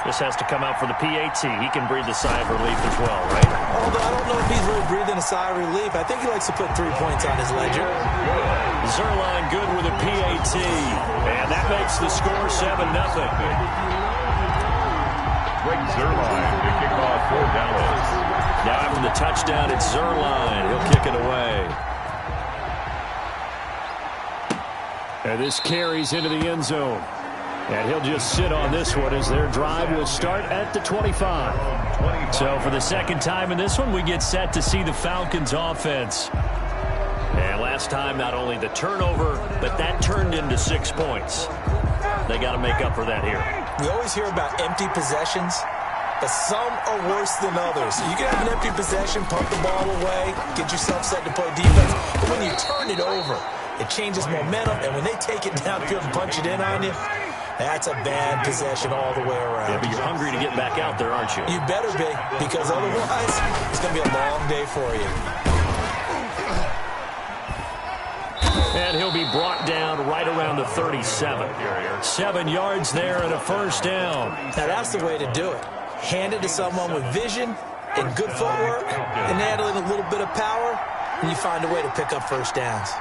This has to come out for the PAT. He can breathe a sigh of relief as well, right? Although I don't know if he's really breathing a sigh of relief. I think he likes to put 3 points on his ledger. Zerline good with a PAT. And that makes the score 7-0. Greg Zerline to kick off for Dallas. Now after the touchdown, it's Zerline. He'll kick it away. And this carries into the end zone. And he'll just sit on this one as their drive will start at the 25. So for the second time in this one, we get set to see the Falcons offense. And last time, not only the turnover, but that turned into 6 points. They got to make up for that here. We always hear about empty possessions, but some are worse than others. You can have an empty possession, pump the ball away, get yourself set to play defense. But when you turn it over, it changes momentum, and when they take it downfield and punch it in on you, that's a bad possession all the way around. Yeah, but you're hungry to get back out there, aren't you? You better be, because otherwise, it's going to be a long day for you. And he'll be brought down right around the 37. 7 yards there and a first down. Now, that's the way to do it. Hand it to someone with vision and good footwork and handling a little bit of power, and you find a way to pick up first downs.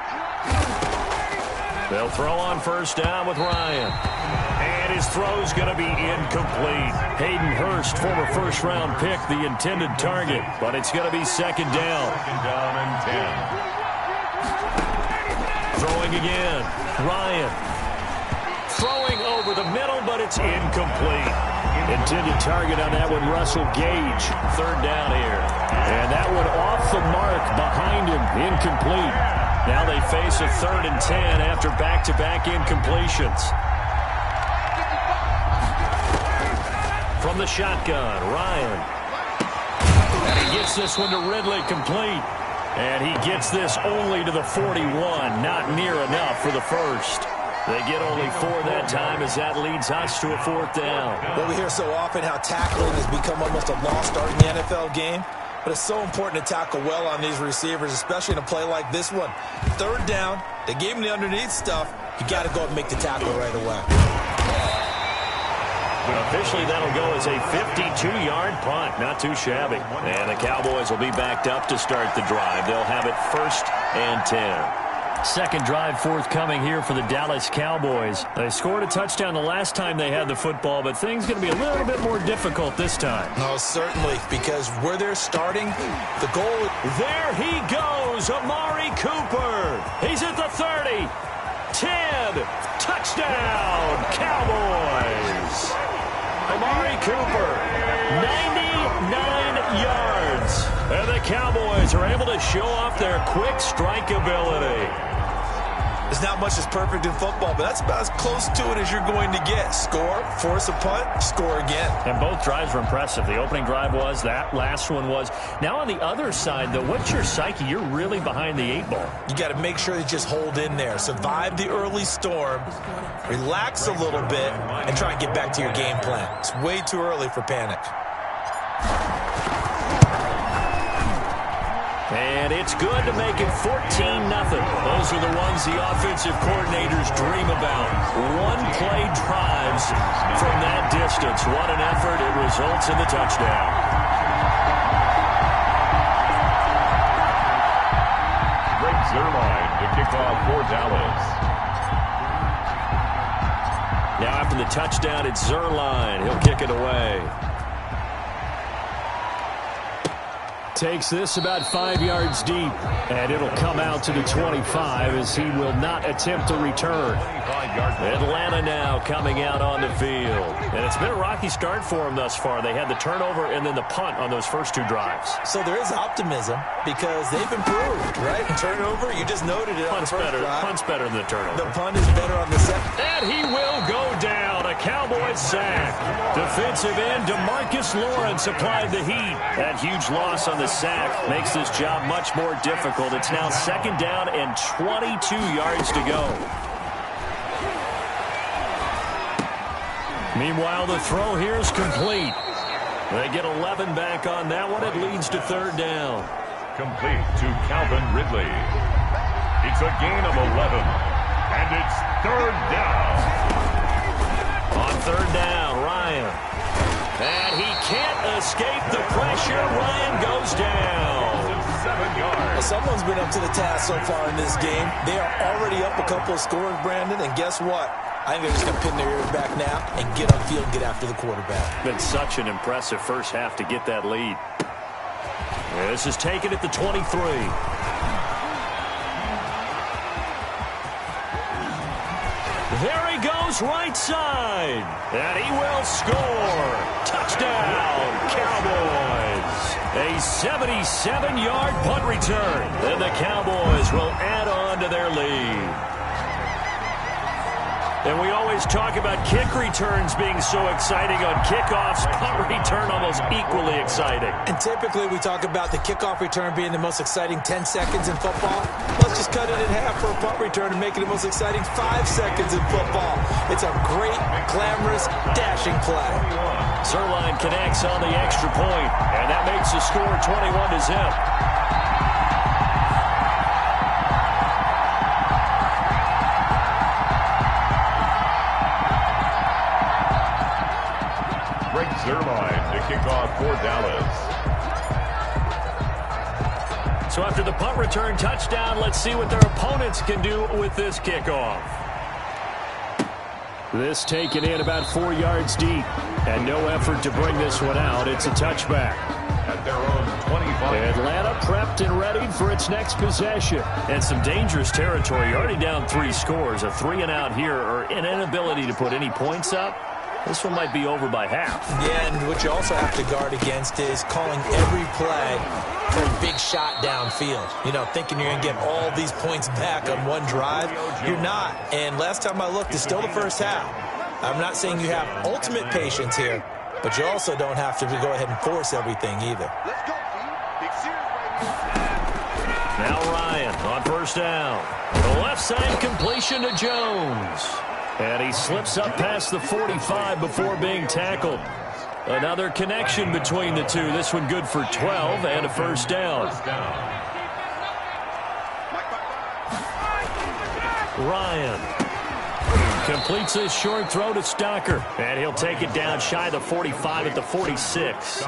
They'll throw on first down with Ryan. And his throw's going to be incomplete. Hayden Hurst, former first-round pick, the intended target. But it's going to be second down. Second down and 10. Throwing again. Ryan. Throwing over the middle, but it's incomplete. Intended target on that one, Russell Gage. Third down here. And that one off the mark behind him. Incomplete. Now they face a 3rd and 10 after back-to-back incompletions. From the shotgun, Ryan. And he gets this one to Ridley, complete. And he gets this only to the 41, not near enough for the first. They get only 4 that time as that leads us to a 4th down. Well, we hear so often how tackling has become almost a lost art in the NFL game. But it's so important to tackle well on these receivers, especially in a play like this one. 3rd down, they gave him the underneath stuff. You got to go and make the tackle right away. Officially, that'll go as a 52-yard punt. Not too shabby. And the Cowboys will be backed up to start the drive. They'll have it 1st and 10. Second drive forthcoming here for the Dallas Cowboys. They scored a touchdown the last time they had the football, but things going to be a little bit more difficult this time. No, certainly, because where they're starting, the goal... There he goes, Amari Cooper. He's at the 30, 10, touchdown, Cowboys. Amari Cooper, 99 yards. And the Cowboys are able to show off their quick strike ability. There's not much that's perfect in football, but that's about as close to it as you're going to get. Score, force a punt, score again. And both drives were impressive. The opening drive was, that last one was. Now on the other side, though, what's your psyche? You're really behind the 8 ball. You got to make sure you just hold in there. Survive the early storm, relax a little bit, and try and get back to your game plan. It's way too early for panic. And it's good to make it 14-0. Those are the ones the offensive coordinators dream about. One-play drives from that distance. What an effort. It results in the touchdown. Greg Zerline to kick off for Dallas. Now after the touchdown, it's Zerline. He'll kick it away. Takes this about 5 yards deep, and it'll come out to the 25 as he will not attempt to return. Atlanta now coming out on the field. And it's been a rocky start for them thus far. They had the turnover and then the punt on those first 2 drives. So there is optimism because they've improved, right? Turnover, you just noted it on the first drive. Punt's better than the turnover. The punt is better on the second. And he will go down. A Cowboys sack. Defensive end DeMarcus Lawrence applied the heat. That huge loss on the sack makes this job much more difficult. It's now second down and 22 yards to go. Meanwhile, the throw here is complete. They get 11 back on that one. It leads to 3rd down. Complete to Calvin Ridley. It's a gain of 11. And it's 3rd down. On 3rd down, Ryan. escape the pressure. Ryan goes down. 7 yards. Well, someone's been up to the task so far in this game. They are already up a couple of scores, Brandon, and guess what? I think they're just going to pin their ears back now and get upfield and get after the quarterback. Been such an impressive first half to get that lead. This is taken at the 23. There he goes, right side. And he will score. Touchdown, Cowboys. A 77-yard punt return. Then the Cowboys will add on to their lead. And we always talk about kick returns being so exciting on kickoffs. Punt return almost equally exciting. And typically we talk about the kickoff return being the most exciting 10 seconds in football. Let's just cut it in half for a punt return and make it the most exciting 5 seconds in football. It's a great, glamorous, dashing play. Zerline connects on the extra point, and that makes the score 21-0. Zerline to kick off for Dallas. So after the punt return touchdown, let's see what their opponents can do with this kickoff. This taken in about 4 yards deep, and no effort to bring this one out. It's a touchback. At their own 25. Atlanta prepped and ready for its next possession. And some dangerous territory. You're already down 3 scores. A 3-and-out here, or an inability to put any points up. This one might be over by half. Yeah, and what you also have to guard against is calling every play for a big shot downfield. You know, thinking you're going to get all these points back on one drive. You're not. And last time I looked, it's still the first half. I'm not saying you have ultimate patience here, but you also don't have to go ahead and force everything either. Now Ryan on first down. The left side completion to Jones. And he slips up past the 45 before being tackled. Another connection between the two. This one good for 12 and a first down. Ryan completes this short throw to Stocker. And he'll take it down shy of the 45 at the 46.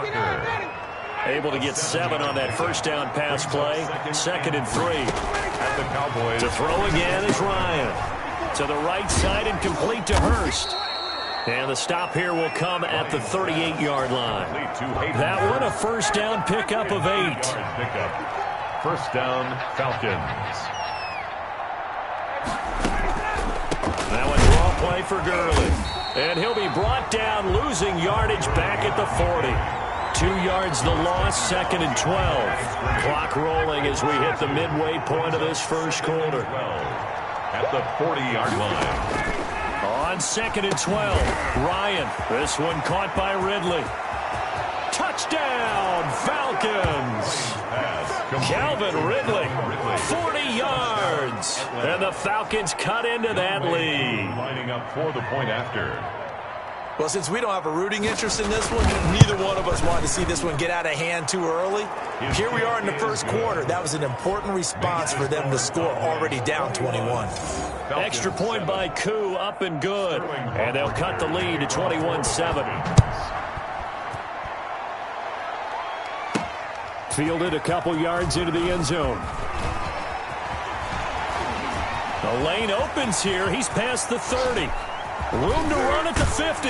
Able to get 7 on that first down pass play. 2nd and 3. At the Cowboys. To throw again is Ryan. To the right side and complete to Hurst. And the stop here will come at the 38-yard line. That one a first down pickup of 8. First down, Falcons. Now a draw play for Gurley. And he'll be brought down, losing yardage back at the 40. 2 yards the loss, 2nd and 12. Clock rolling as we hit the midway point of this first quarter. At the 40-yard line. On 2nd and 12, Ryan. This one caught by Ridley. Touchdown, Falcons. Calvin Ridley, 40 yards. And the Falcons cut into that lead. Lining up for the point after. Well, since we don't have a rooting interest in this one, neither one of us wanted to see this one get out of hand too early. Here we are in the first quarter. That was an important response for them to score, already down 21. Extra point by Koo, up and good. And they'll cut the lead to 21-7. Fielded a couple yards into the end zone. The lane opens here. He's past the 30. Room to run at the 50.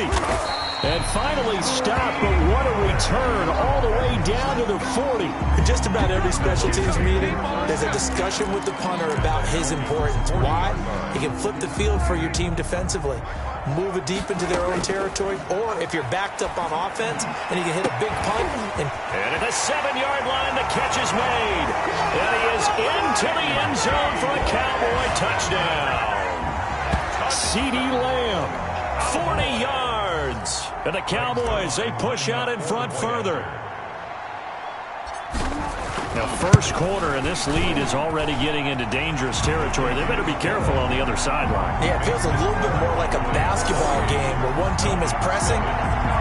And finally stopped, but what a return all the way down to the 40. In just about every special teams meeting, there's a discussion with the punter about his importance. Why? He can flip the field for your team defensively, move it deep into their own territory, or if you're backed up on offense and he can hit a big punt. And at the 7-yard line, the catch is made. And he is into the end zone for a Cowboy touchdown. C.D. Lamb, 40 yards. And the Cowboys, they push out in front further. Now, first quarter, and this lead is already getting into dangerous territory. They better be careful on the other sideline. Yeah, it feels a little bit more like a basketball game where one team is pressing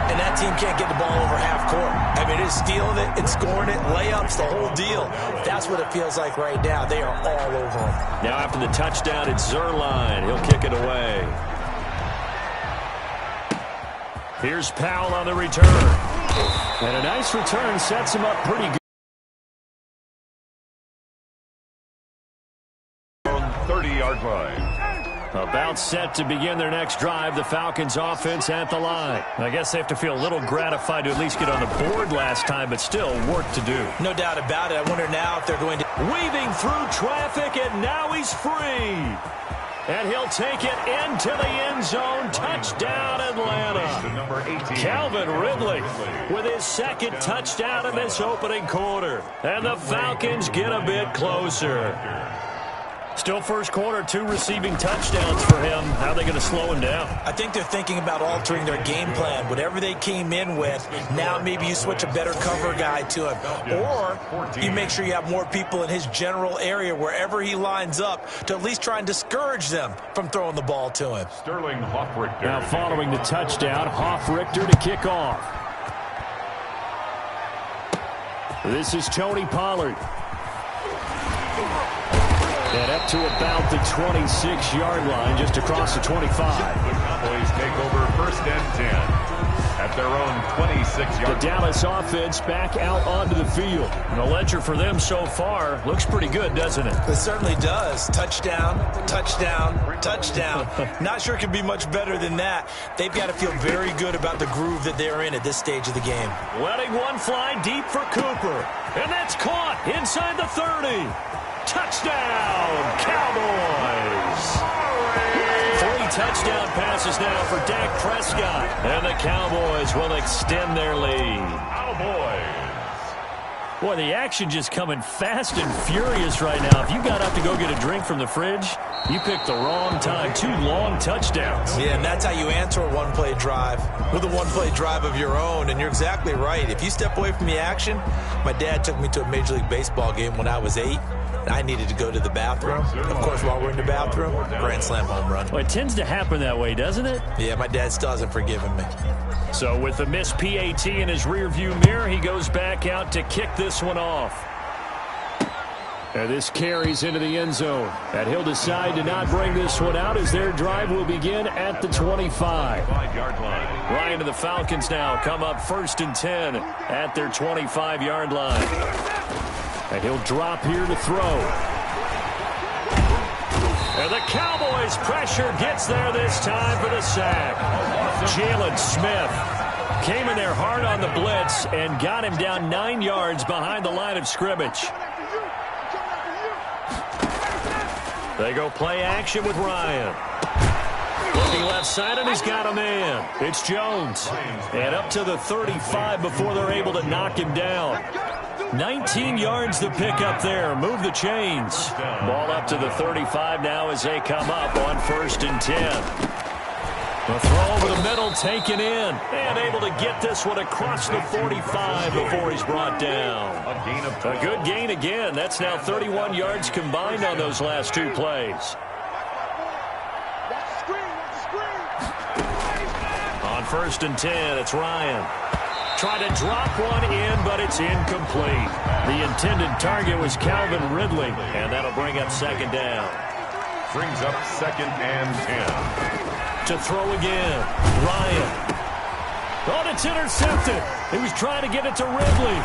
and that team can't get the ball over half court. I mean, it is stealing it and scoring it, layups, the whole deal. That's what it feels like right now. They are all over them. Now after the touchdown, it's Zerline. He'll kick it away. Here's Powell on the return. And a nice return sets him up pretty good. 30-yard line. About set to begin their next drive, the Falcons offense at the line. I guess they have to feel a little gratified to at least get on the board last time, but still work to do. No doubt about it. I wonder now if they're going to... Weaving through traffic, and now he's free. And he'll take it into the end zone. Touchdown, Atlanta. Calvin Ridley with his second touchdown in this opening quarter. And the Falcons get a bit closer. Still first quarter, 2 receiving touchdowns for him. How are they going to slow him down? I think they're thinking about altering their game plan. Whatever they came in with, now maybe you switch a better cover guy to him. Or you make sure you have more people in his general area wherever he lines up to at least try and discourage them from throwing the ball to him. Sterling Hoffrichter. Now following the touchdown, Hoffrichter to kick off. This is Tony Pollard. And up to about the 26-yard line, just across the 25. The Cowboys take over first and 10 at their own 26-yard. The Dallas offense back out onto the field. And the ledger for them so far looks pretty good, doesn't it? It certainly does. Touchdown, touchdown, touchdown. Not sure it can be much better than that. They've got to feel very good about the groove that they're in at this stage of the game. Letting one fly deep for Cooper. And that's caught inside the 30. Touchdown, Cowboys! 3 touchdown passes now for Dak Prescott. And the Cowboys will extend their lead. Cowboys. Boy, the action just coming fast and furious right now. If you got up to go get a drink from the fridge, you picked the wrong time. 2 long touchdowns. Yeah, and that's how you answer a one-play drive with a one-play drive of your own. And you're exactly right. If you step away from the action, my dad took me to a Major League Baseball game when I was 8. I needed to go to the bathroom. Of course, while we're in the bathroom, grand slam home run. Well, it tends to happen that way, doesn't it? Yeah, my dad still hasn't forgiven me. So with the missed PAT in his rearview mirror, he goes back out to kick this one off. And this carries into the end zone. And he'll decide to not bring this one out as their drive will begin at the 25. 5-yard line. Ryan and the Falcons now come up first and 10 at their 25-yard line. And he'll drop here to throw. And the Cowboys' pressure gets there this time for the sack. Jalen Smith came in there hard on the blitz and got him down 9 yards behind the line of scrimmage. They go play action with Ryan. Looking left side, and he's got a man. It's Jones. And up to the 35 before they're able to knock him down. 19 yards to pick up there. Move the chains. Ball up to the 35 now as they come up on first and 10. The throw over the middle taken in. And able to get this one across the 45 before he's brought down. A good gain again. That's now 31 yards combined on those last 2 plays. On first and 10, it's Ryan. Trying to drop one in, but it's incomplete. The intended target was Calvin Ridley, and that'll bring up second down. Brings up second and 10. To throw again, Ryan. Oh, it's intercepted. He was trying to get it to Ridley.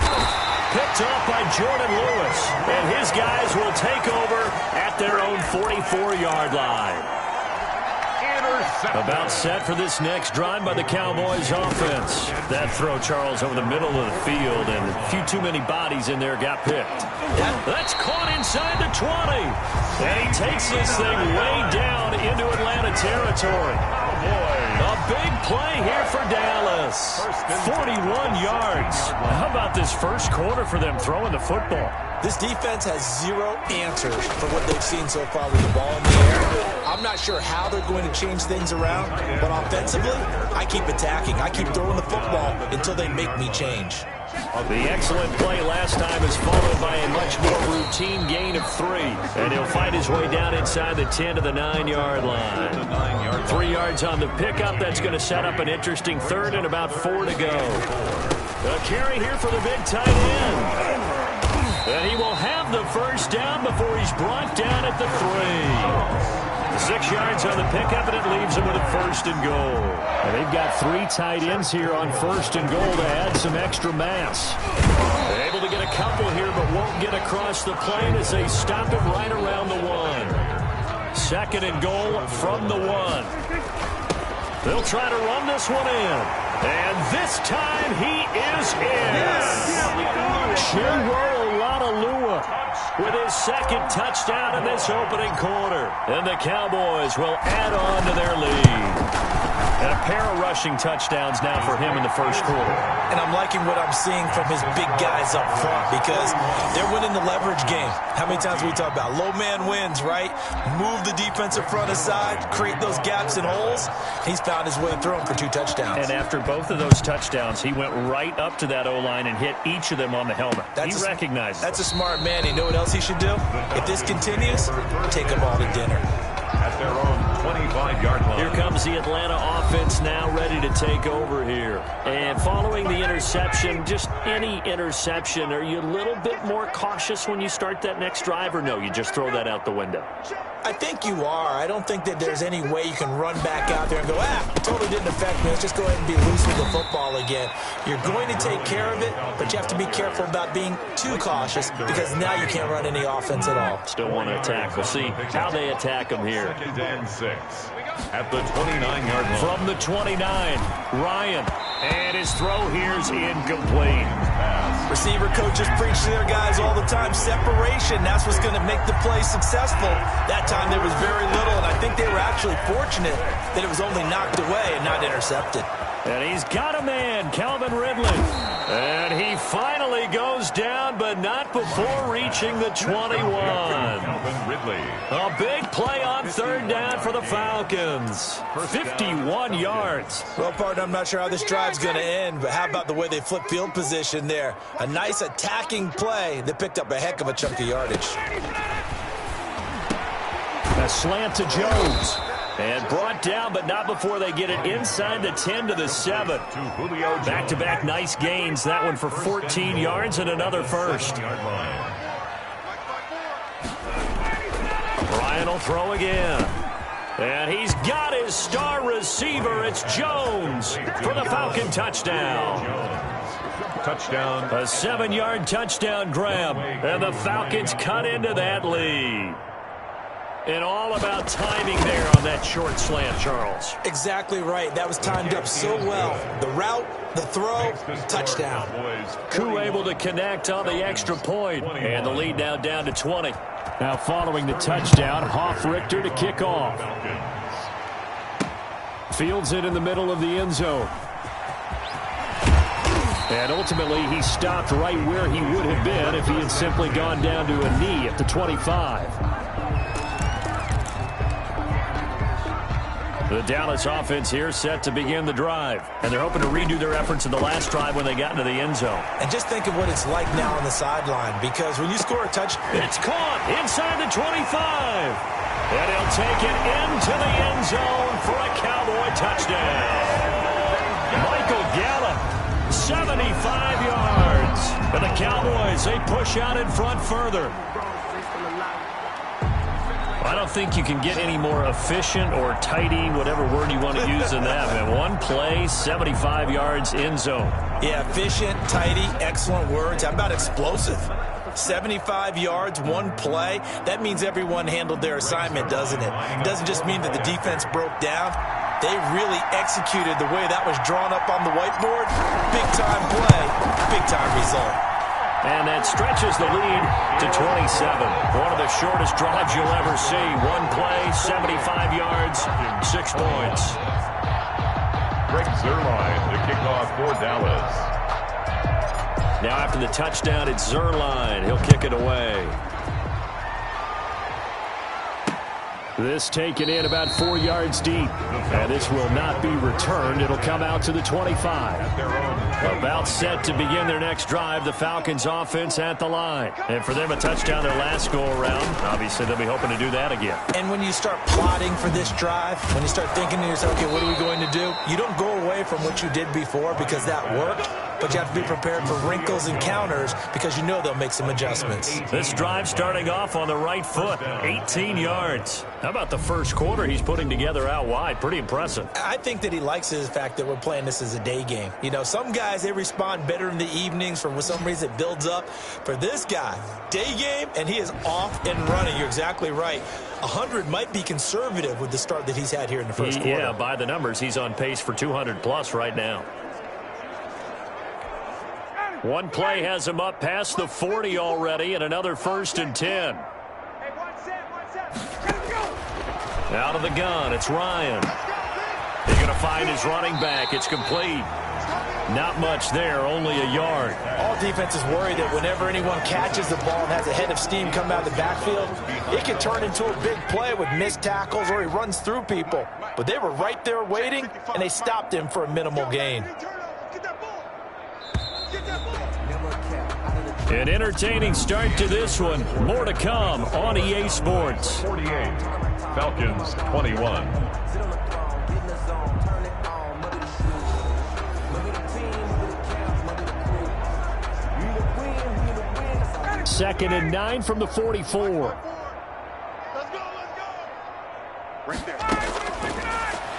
Picked off by Jordan Lewis, and his guys will take over at their own 44-yard line. About set for this next drive by the Cowboys offense. That throw, Charles, over the middle of the field, and a few too many bodies in there got picked. That's caught inside the 20. And he takes this thing way down into Atlanta territory. A big play here for Dallas. 41 yards. How about this first quarter for them throwing the football? This defense has 0 answers for what they've seen so far with the ball in the air. I'm not sure how they're going to change things around, but offensively, I keep attacking. I keep throwing the football until they make me change. The excellent play last time is followed by a much more routine gain of 3. And he'll find his way down inside the 10 to the 9-yard line. 3 yards on the pickup. That's going to set up an interesting third and about 4 to go. A carry here for the big tight end. And he will have the first down before he's brought down at the 3. 6 yards on the pickup, and it leaves them with a first and goal. And they've got 3 tight ends here on first and goal to add some extra mass. They're able to get a couple here, but won't get across the plane as they stop him right around the 1. Second and goal from the 1. They'll try to run this one in. And this time he is in. Chinwo Olalua with his second touchdown in this opening quarter. And the Cowboys will add on to their lead. And a pair of rushing touchdowns now for him in the first quarter. And I'm liking what I'm seeing from his big guys up front because they're winning the leverage game. How many times we talk about low man wins, right? Move the defensive front aside, create those gaps and holes. He's found his way through them for 2 touchdowns. And after both of those touchdowns, he went right up to that O-line and hit each of them on the helmet. He recognizes That's a smart man. You know what else he should do? If this continues, take them all to dinner. At their own 25-yard line. Here comes the Atlanta offense now ready to take over here. And following the interception, just any interception, are you a little bit more cautious when you start that next drive, or no, you just throw that out the window? I think you are. I don't think that there's any way you can run back out there and go, totally didn't affect me. Let's just go ahead and be loose with the football again. You're going to take care of it, but you have to be careful about being too cautious because now you can't run any offense at all. Still want to attack. We'll see how they attack him here. 2nd and 6 at the 29-yard line. From the 29, Ryan. And his throw here is incomplete. Receiver coaches preach to their guys all the time. Separation, that's what's going to make the play successful. That time there was very little, and I think they were actually fortunate that it was only knocked away and not intercepted. And he's got a man, Calvin Ridley. And he finally goes down, but not before reaching the 21. Calvin Ridley. A big play on 3rd down for the Falcons. 51 yards. Well, partner, I'm not sure how this drive's going to end, but how about the way they flip field position there? A nice attacking play that picked up a heck of a chunk of yardage. A slant to Jones. And brought down, but not before they get it inside the 10 to the 7. Back-to-back nice gains. That one for 14 yards and another first. Ryan will throw again. And he's got his star receiver. It's Jones for the Falcon touchdown. Touchdown. A 7-yard touchdown grab. And the Falcons cut into that lead. And all about timing there on that short slant, Charles. Exactly right. That was timed up so well. The route, the throw, touchdown. Koo able to connect on the extra point. And the lead now down to 20. Now following the touchdown, Hoff-Richter to kick off. Fields it in the middle of the end zone. And ultimately, he stopped right where he would have been if he had simply gone down to a knee at the 25. The Dallas offense here set to begin the drive. And they're hoping to redo their efforts in the last drive when they got into the end zone. And just think of what it's like now on the sideline, because when you score a touchdown, it's caught inside the 25. And he'll take it into the end zone for a Cowboy touchdown. Michael Gallup, 75 yards. And the Cowboys, they push out in front further. I don't think you can get any more efficient or tidy, whatever word you want to use in that, man. One play, 75 yards, end zone. Yeah, efficient, tidy, excellent words. How about explosive? 75 yards, one play. That means everyone handled their assignment, doesn't it? It doesn't just mean that the defense broke down. They really executed the way that was drawn up on the whiteboard. Big-time play, big-time result. And that stretches the lead to 27. One of the shortest drives you'll ever see. One play, 75 yards, 6 points. Greg Zuerlein, the kickoff for Dallas. Now after the touchdown, it's Zuerlein. He'll kick it away. This taken in about 4 yards deep. And this will not be returned. It'll come out to the 25. About set to begin their next drive. The Falcons offense at the line. And for them, a touchdown their last go-around. Obviously, they'll be hoping to do that again. And when you start plotting for this drive, when you start thinking to yourself, okay, what are we going to do? You don't go away from what you did before because that worked. but you have to be prepared for wrinkles and counters because you know they'll make some adjustments. This drive starting off on the right foot, 18 yards. How about the first quarter he's putting together out wide? Pretty impressive. I think that he likes the fact that we're playing this as a day game. You know, some guys, they respond better in the evenings. For some reason, it builds up. For this guy, day game, and he is off and running. You're exactly right. 100 might be conservative with the start that he's had here in the first quarter. Yeah, by the numbers, he's on pace for 200-plus right now. One play has him up past the 40 already, and another 1st and 10. Out of the gun, it's Ryan. He's going to find his running back. It's complete. Not much there, only a yard. All defenses worry that whenever anyone catches the ball and has a head of steam come out of the backfield, it can turn into a big play with missed tackles or he runs through people. But they were right there waiting, and they stopped him for a minimal gain. An entertaining start to this one. More to come on EA Sports. 48, Falcons 21. Second and 9 from the 44.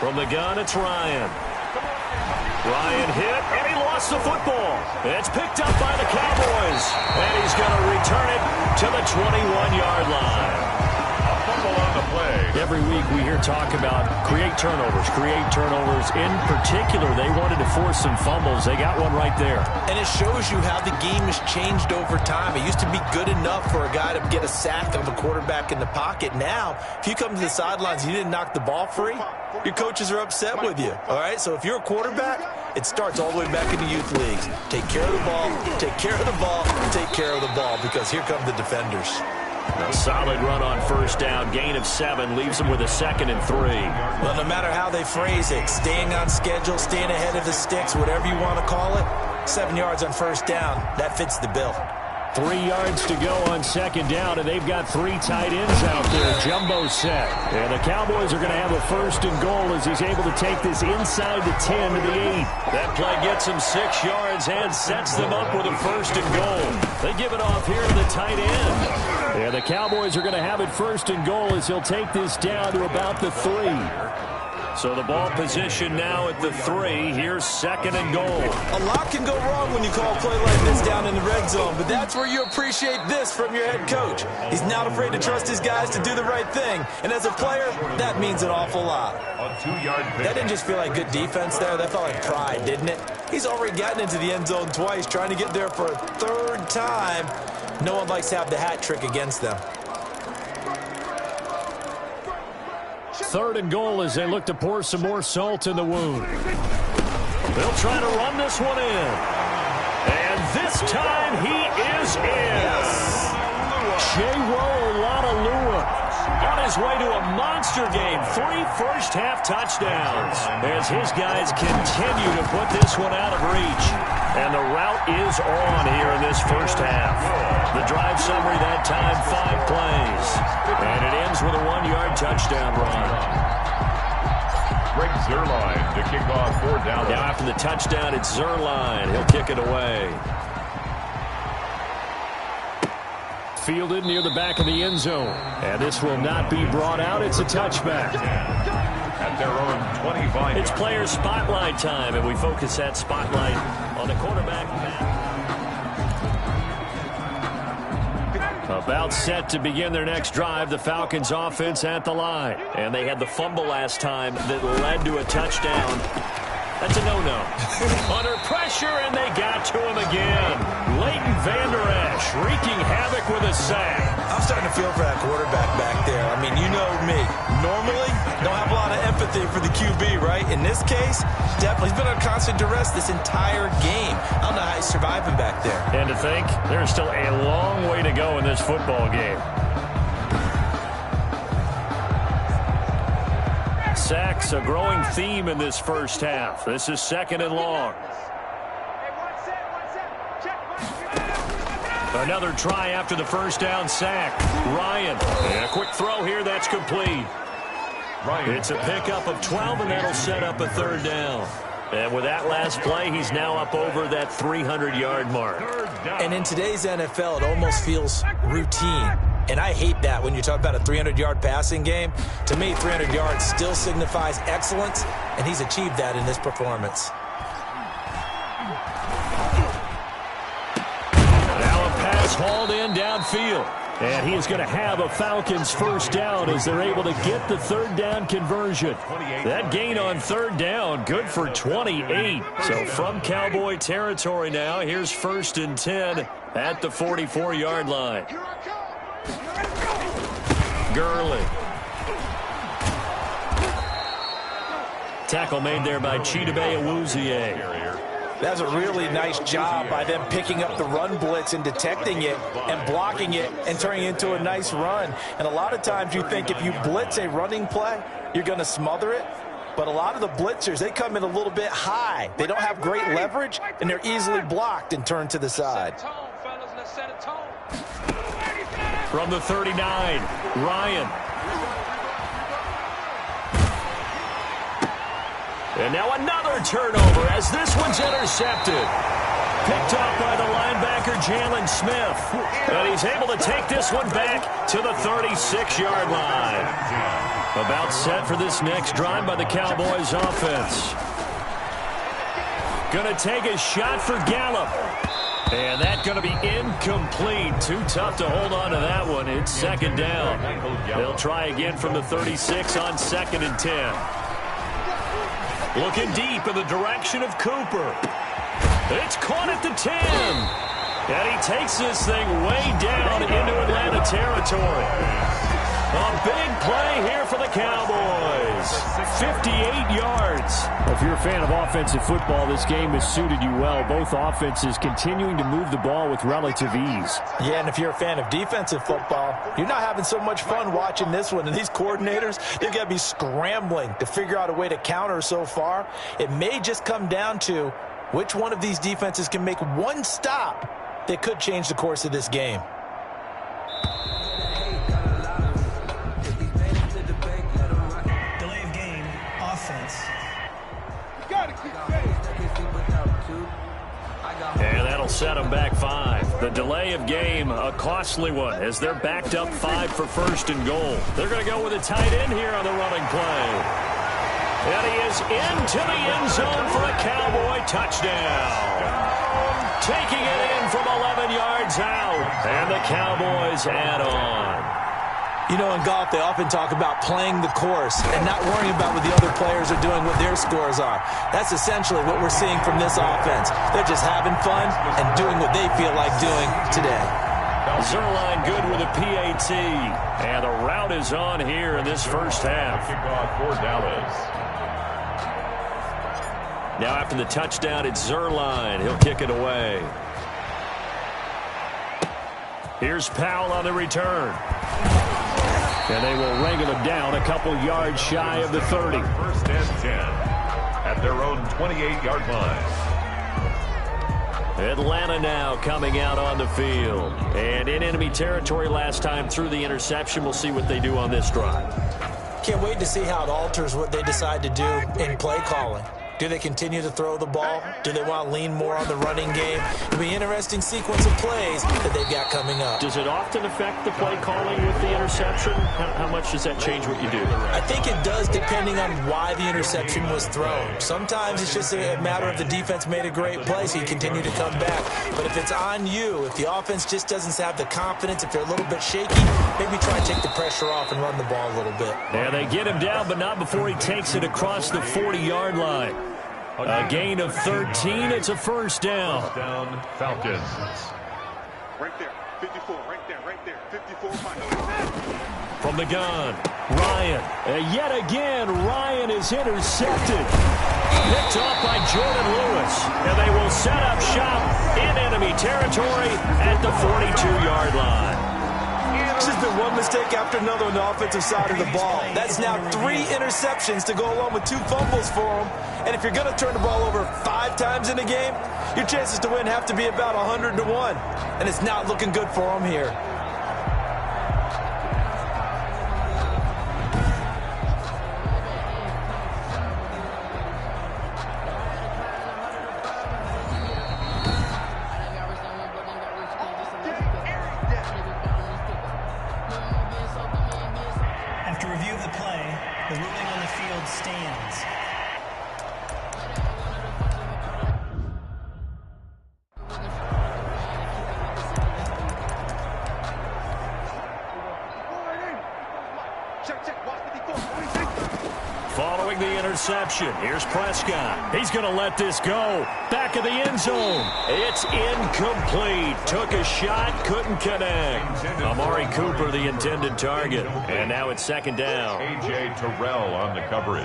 From the gun, it's Ryan. Ryan hit, and he lost the football. It's picked up by the Cowboys, and he's going to return it to the 21-yard line. A fumble on the play. Every week we hear talk about create turnovers. In particular, they wanted to force some fumbles. They got one right there. And it shows you how the game has changed over time. It used to be good enough for a guy to get a sack of a quarterback in the pocket. Now, if you come to the sidelines and you didn't knock the ball free, your coaches are upset with you. All right? So if you're a quarterback, it starts all the way back in the youth leagues. Take care of the ball, take care of the ball, take care of the ball, because here come the defenders. A solid run on first down. Gain of 7 leaves them with a 2nd and 3. Well, no matter how they phrase it, staying on schedule, staying ahead of the sticks, whatever you want to call it, 7 yards on first down, that fits the bill. 3 yards to go on second down, and they've got 3 tight ends out there. Jumbo set. And the Cowboys are going to have a 1st and goal as he's able to take this inside the 10 to the 8. That play gets him 6 yards and sets them up with a 1st and goal. They give it off here to the tight end. And the Cowboys are going to have it 1st and goal as he'll take this down to about the 3. So the ball position now at the 3. Here's 2nd and goal. A lot can go wrong when you call a play like this down in the red zone, but that's where you appreciate this from your head coach. He's not afraid to trust his guys to do the right thing, and as a player, that means an awful lot. That didn't just feel like good defense there. That felt like pride, didn't it? He's already gotten into the end zone twice, trying to get there for a 3rd time. No one likes to have the hat trick against them. 3rd and goal as they look to pour some more salt in the wound. They'll try to run this one in. And this time he is in. On his way to a monster game. 3 first-half touchdowns as his guys continue to put this one out of reach. And the route is on here in this first half. The drive summary that time, 5 plays. And it ends with a 1-yard touchdown run. Greg Zuerlein to kick off 4th down. Now after the touchdown, it's Zuerlein. He'll kick it away. Fielded near the back of the end zone. And this will not be brought out. It's a touchback. At their own 25. It's player spotlight time, and we focus that spotlight on the quarterback. About set to begin their next drive, the Falcons offense at the line. And they had the fumble last time that led to a touchdown. That's a no-no. Under pressure, and they got to him again. Leighton Vander Esch wreaking havoc with a sack. I'm starting to feel for that quarterback back there. I mean, you know me. Normally, don't have a lot of empathy for the QB, right? In this case, definitely. He's been under constant duress this entire game. I don't know how he's surviving back there. And to think, there's still a long way to go in this football game. Sacks, a growing theme in this first half. This is 2nd and long. Another try after the first down sack. Ryan, and a quick throw here, that's complete. It's a pickup of 12, and that'll set up a 3rd down. And with that last play, he's now up over that 300-yard mark. And in today's NFL, it almost feels routine. And I hate that when you talk about a 300-yard passing game. To me, 300 yards still signifies excellence, and he's achieved that in this performance. Now a pass hauled in downfield. And he is going to have a Falcons first down as they're able to get the third down conversion. That gain on third down, good for 28. So from Cowboy territory now, here's 1st and 10 at the 44-yard line. Gurley. Tackle made there by Chidobe Awuzie. That's a really nice job by them picking up the run blitz and detecting it and blocking it and turning it into a nice run. And a lot of times you think if you blitz a running play, you're going to smother it. But a lot of the blitzers, they come in a little bit high. They don't have great leverage, and they're easily blocked and turned to the side. From the 39, Ryan. And now another turnover as this one's intercepted. Picked up by the linebacker, Jalen Smith. And he's able to take this one back to the 36-yard line. About set for this next drive by the Cowboys offense. Going to take a shot for Gallup. And that's going to be incomplete. Too tough to hold on to that one. It's second down. They'll try again from the 36 on 2nd and 10. Looking deep in the direction of Cooper. It's caught at the 10. And he takes this thing way down into Atlanta territory. A big play here for the Cowboys. 58 yards. If you're a fan of offensive football, this game has suited you well. Both offenses continuing to move the ball with relative ease. Yeah, and if you're a fan of defensive football, you're not having so much fun watching this one. And these coordinators, they've got to be scrambling to figure out a way to counter so far. It may just come down to which one of these defenses can make one stop that could change the course of this game. And that'll set them back 5. The delay of game, a costly one, as they're backed up 5 for 1st and goal. They're going to go with a tight end here on the running play. And he is into the end zone for a Cowboy touchdown. Taking it in from 11 yards out. And the Cowboys add on. You know, in golf, they often talk about playing the course and not worrying about what the other players are doing, what their scores are. That's essentially what we're seeing from this offense. They're just having fun and doing what they feel like doing today. Zerline good with a PAT. And the route is on here in this first half. For Dallas. Now after the touchdown, it's Zerline. He'll kick it away. Here's Powell on the return. And they will wrangle him down a couple yards shy of the 30. 1st and 10 at their own 28-yard line. Atlanta now coming out on the field. And in enemy territory last time through the interception. We'll see what they do on this drive. Can't wait to see how it alters what they decide to do in play calling. Do they continue to throw the ball? Do they want to lean more on the running game? It'll be an interesting sequence of plays that they've got coming up. Does it often affect the play calling with the interception? How much does that change what you do? I think it does, depending on why the interception was thrown. Sometimes it's just a matter of the defense made a great play, so you continue to come back. But if it's on you, if the offense just doesn't have the confidence, if they're a little bit shaky, maybe try and take the pressure off and run the ball a little bit. Yeah, they get him down, but not before he takes it across the 40-yard line. A gain of 13. It's a first down. Falcons. Right there, 54, right there, 54. From the gun, Ryan. Yet again, Ryan is intercepted. Picked off by Jordan Lewis. And they will set up shop in enemy territory at the 42-yard line. This has been one mistake after another on the offensive side of the ball. That's now 3 interceptions to go along with 2 fumbles for them. And if you're going to turn the ball over 5 times in a game, your chances to win have to be about 100 to 1. And it's not looking good for them here. throwing the interception. Here's Prescott. He's going to let this go. Back of the end zone. It's incomplete. Took a shot, couldn't connect. Amari Cooper, the intended target. And now it's second down. A.J. Terrell on the coverage.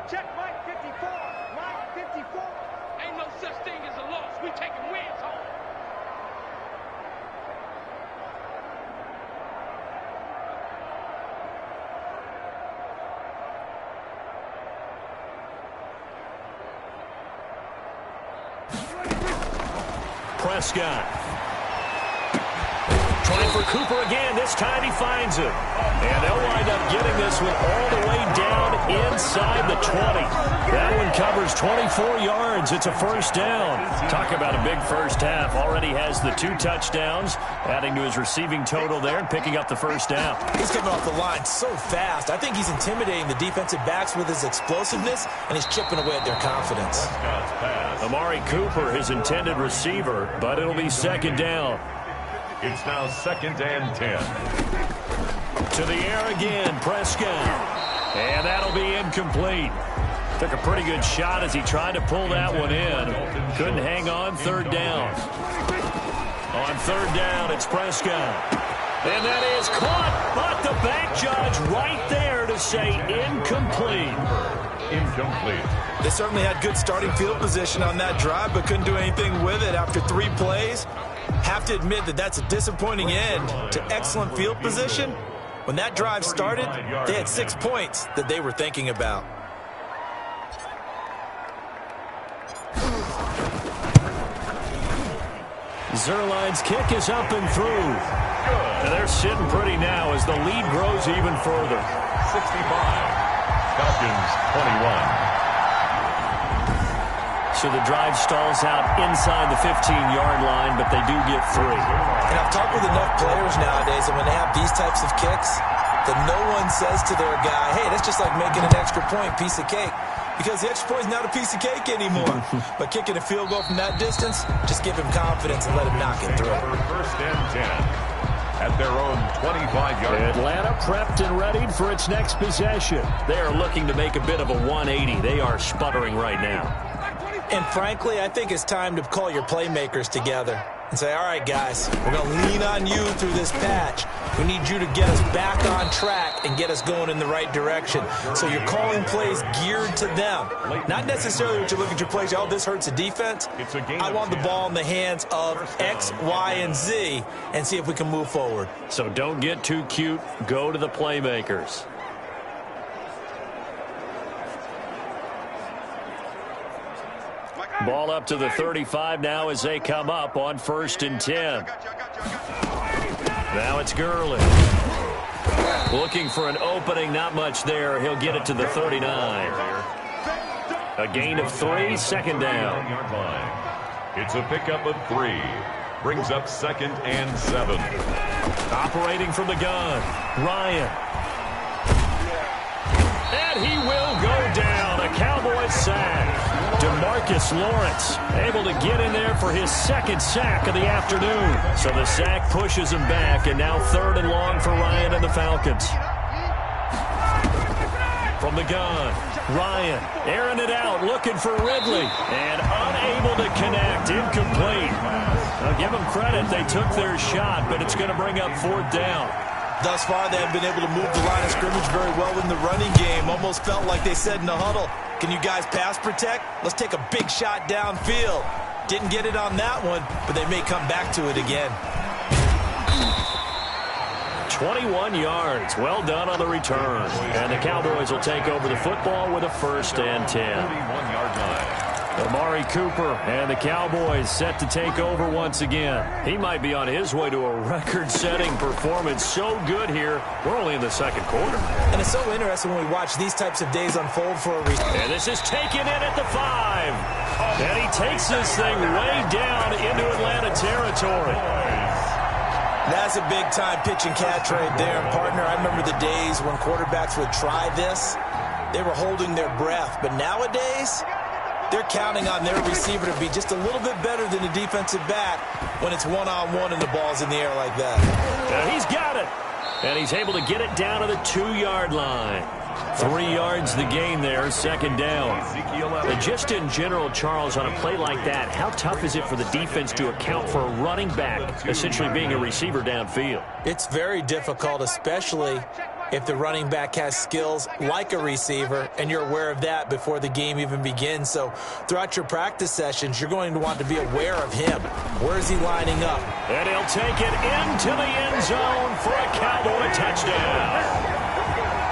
Check Mike 54. Mike 54. Ain't no such thing as a loss. We taking wins home. Prescott. Trying for Cooper again. This time he finds him. And they'll wind up getting this one all the way down inside the 20. That one covers 24 yards. It's a first down. Talk about a big first half. Already has the 2 touchdowns, adding to his receiving total there and picking up the first down. He's coming off the line so fast. I think he's intimidating the defensive backs with his explosiveness, and he's chipping away at their confidence. Amari Cooper, his intended receiver, but it'll be second down. It's now 2nd and 10. To the air again, Prescott. And that'll be incomplete. Took a pretty good shot as he tried to pull that one in. Couldn't hang on, third down. On third down, it's Prescott. And that is caught, but the back judge right there to say incomplete. Incomplete. They certainly had good starting field position on that drive, but couldn't do anything with it after 3 plays. Have to admit that that's a disappointing end to excellent field position. When that drive started, they had 6 points that they were thinking about. Zerline's kick is up and through. And they're sitting pretty now as the lead grows even further. 65. Falcons 21. So the drive stalls out inside the 15-yard line, but they do get 3. And I've talked with enough players nowadays, and when they have these types of kicks, that no one says to their guy, hey, that's just like making an extra point, piece of cake. Because the extra point is not a piece of cake anymore. But kicking a field goal from that distance, just give him confidence and let him knock it through. 1st and 10. At their own 25-yard line. Atlanta prepped and readied for its next possession. They are looking to make a bit of a 180. They are sputtering right now. And frankly, I think it's time to call your playmakers together and say, all right, guys, we're going to lean on you through this patch. We need you to get us back on track and get us going in the right direction. So you're calling plays geared to them. Not necessarily what you look at your plays, oh, this hurts the defense. I want the ball in the hands of X, Y, and Z and see if we can move forward. So don't get too cute. Go to the playmakers. Ball up to the 35 now as they come up on 1st and 10. Now it's Gurley. Looking for an opening, not much there. He'll get it to the 39. A gain of 3, second down. It's a pickup of 3. Brings up 2nd and 7. Operating from the gun, Ryan. And he will go down. A Cowboys sack. DeMarcus Lawrence able to get in there for his 2nd sack of the afternoon. So the sack pushes him back, and now 3rd and long for Ryan and the Falcons. From the gun, Ryan airing it out, looking for Ridley, and unable to connect, incomplete. Now give them credit, they took their shot, but it's going to bring up 4th down. Thus far, they have been able to move the line of scrimmage very well in the running game. Almost felt like they said in the huddle, can you guys pass protect? Let's take a big shot downfield. Didn't get it on that one, but they may come back to it again. 21 yards. Well done on the return. And the Cowboys will take over the football with a 1st and 10. 31-yard line. Amari Cooper and the Cowboys set to take over once again. He might be on his way to a record-setting performance. So good here. We're only in the 2nd quarter. And it's so interesting when we watch these types of days unfold for a reason. And this is taken in at the 5. And he takes this thing way down into Atlanta territory. That's a big-time pitch and catch right there. And, partner, I remember the days when quarterbacks would try this. They were holding their breath. But nowadays, they're counting on their receiver to be just a little bit better than the defensive back when it's one-on-one and the ball's in the air like that. And he's got it. And he's able to get it down to the 2-yard line. 3 yards the gain there, second down. And just in general, Charles, on a play like that, how tough is it for the defense to account for a running back essentially being a receiver downfield? It's very difficult, especially if the running back has skills like a receiver, and you're aware of that before the game even begins. So throughout your practice sessions, you're going to want to be aware of him. Where is he lining up? And he'll take it into the end zone for a Cowboy touchdown.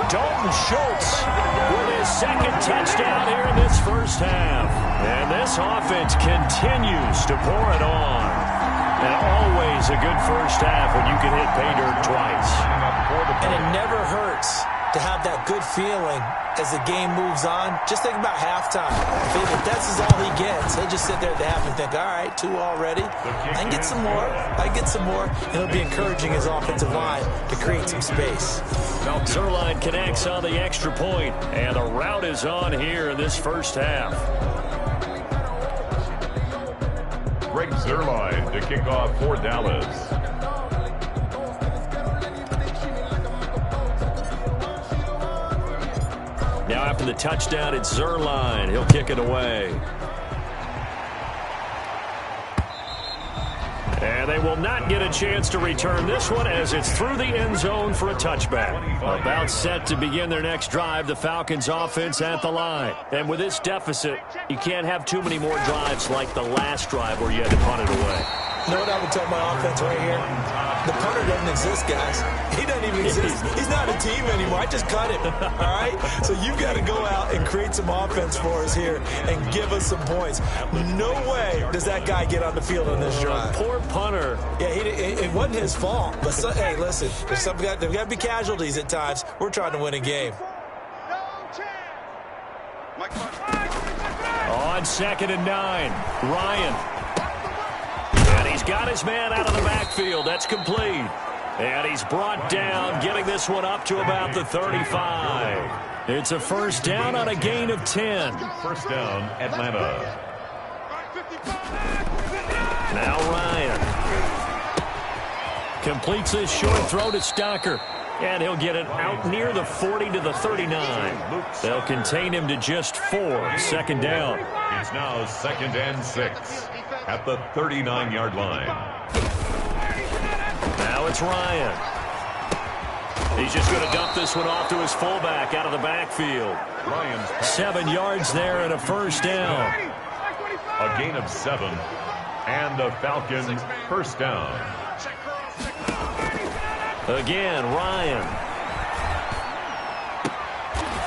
Dalton Schultz with his second touchdown here in this first half. And this offense continues to pour it on. And always a good first half when you can hit pay dirt twice. And it never hurts to have that good feeling as the game moves on. Just think about halftime. If that's all he gets, he'll just sit there at the half and think, all right, 2 already. I can get some more. I can get some more. And he'll be encouraging his offensive line to create some space. Zerline connects on the extra point, and the route is on here in this first half. Greg Zerline to kick off for Dallas. Now after the touchdown, it's Zerline. He'll kick it away. And they will not get a chance to return this one as it's through the end zone for a touchback. About set to begin their next drive, the Falcons offense at the line. And with this deficit, you can't have too many more drives like the last drive where you had to punt it away. You know what I would tell my offense right here? The punter doesn't exist, guys. He doesn't even exist. He's not a team anymore. I just cut him, all right? So you've got to go out and create some offense for us here and give us some points. No way does that guy get on the field on this drive. Poor punter. Yeah, it wasn't his fault. But, hey, listen, there's got to be casualties at times. We're trying to win a game. On 2nd and 9, Ryan. And he's got his man out of the backfield. That's complete. And he's brought down, getting this one up to about the 35. It's a first down on a gain of 10. First down, Atlanta. Now Ryan completes his short throw to Stocker. And he'll get it out near the 40 to the 39. They'll contain him to just 4. Second down. It's now 2nd and 6 at the 39-yard line. Now it's Ryan. He's just going to dump this one off to his fullback out of the backfield. 7 yards there and a first down. A gain of 7 and the Falcons first down. Again, Ryan.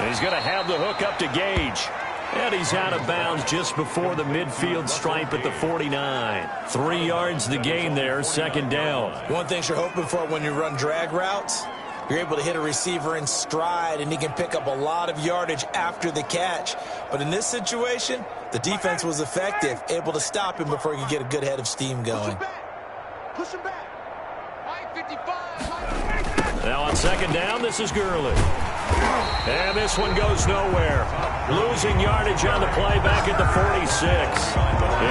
He's going to have the hook up to Gage. And he's out of bounds just before the midfield stripe at the 49. 3 yards the gain there, second down. One thing you're hoping for when you run drag routes, you're able to hit a receiver in stride, and he can pick up a lot of yardage after the catch. But in this situation, the defense was effective, able to stop him before he could get a good head of steam going. Push him back. 55. Now on second down, this is Gurley. And this one goes nowhere. Losing yardage on the play back at the 46.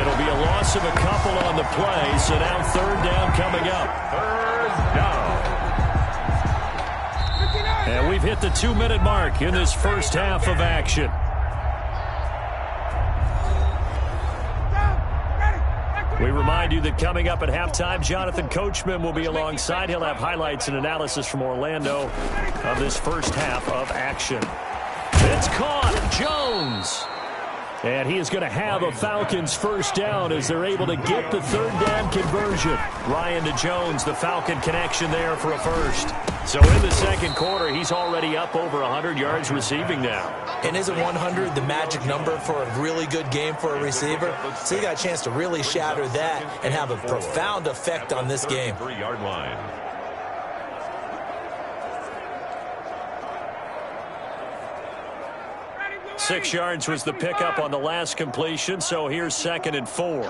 It'll be a loss of a couple on the play, so now third down coming up. Third down. And we've hit the 2-minute mark in this first half of action. We remind you that coming up at halftime, Jonathan Coachman will be alongside. He'll have highlights and analysis from Orlando of this first half of action. It's caught. Jones. And he is going to have a Falcons first down as they're able to get the third down conversion. Ryan to Jones, the Falcon connection there for a first. So in the second quarter, he's already up over 100 yards receiving now. And isn't 100 the magic number for a really good game for a receiver? So he got a chance to really shatter that and have a profound effect on this game. 3-yard line. Six yards was the pickup on the last completion, so here's 2nd and 4.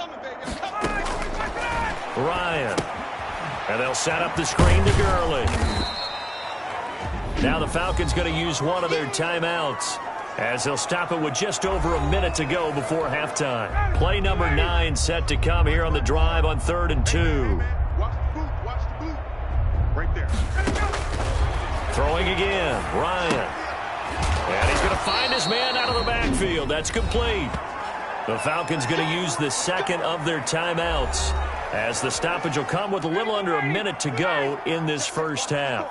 Ryan. And they'll set up the screen to Gurley. Now the Falcons going to use one of their timeouts as they'll stop it with just over a minute to go before halftime. Play number 9 set to come here on the drive on 3rd and 2. Watch the boot. Right there. Throwing again, Ryan. And he's going to find his man out of the backfield. That's complete. The Falcons going to use the second of their timeouts, as the stoppage will come with a little under a minute to go in this first half.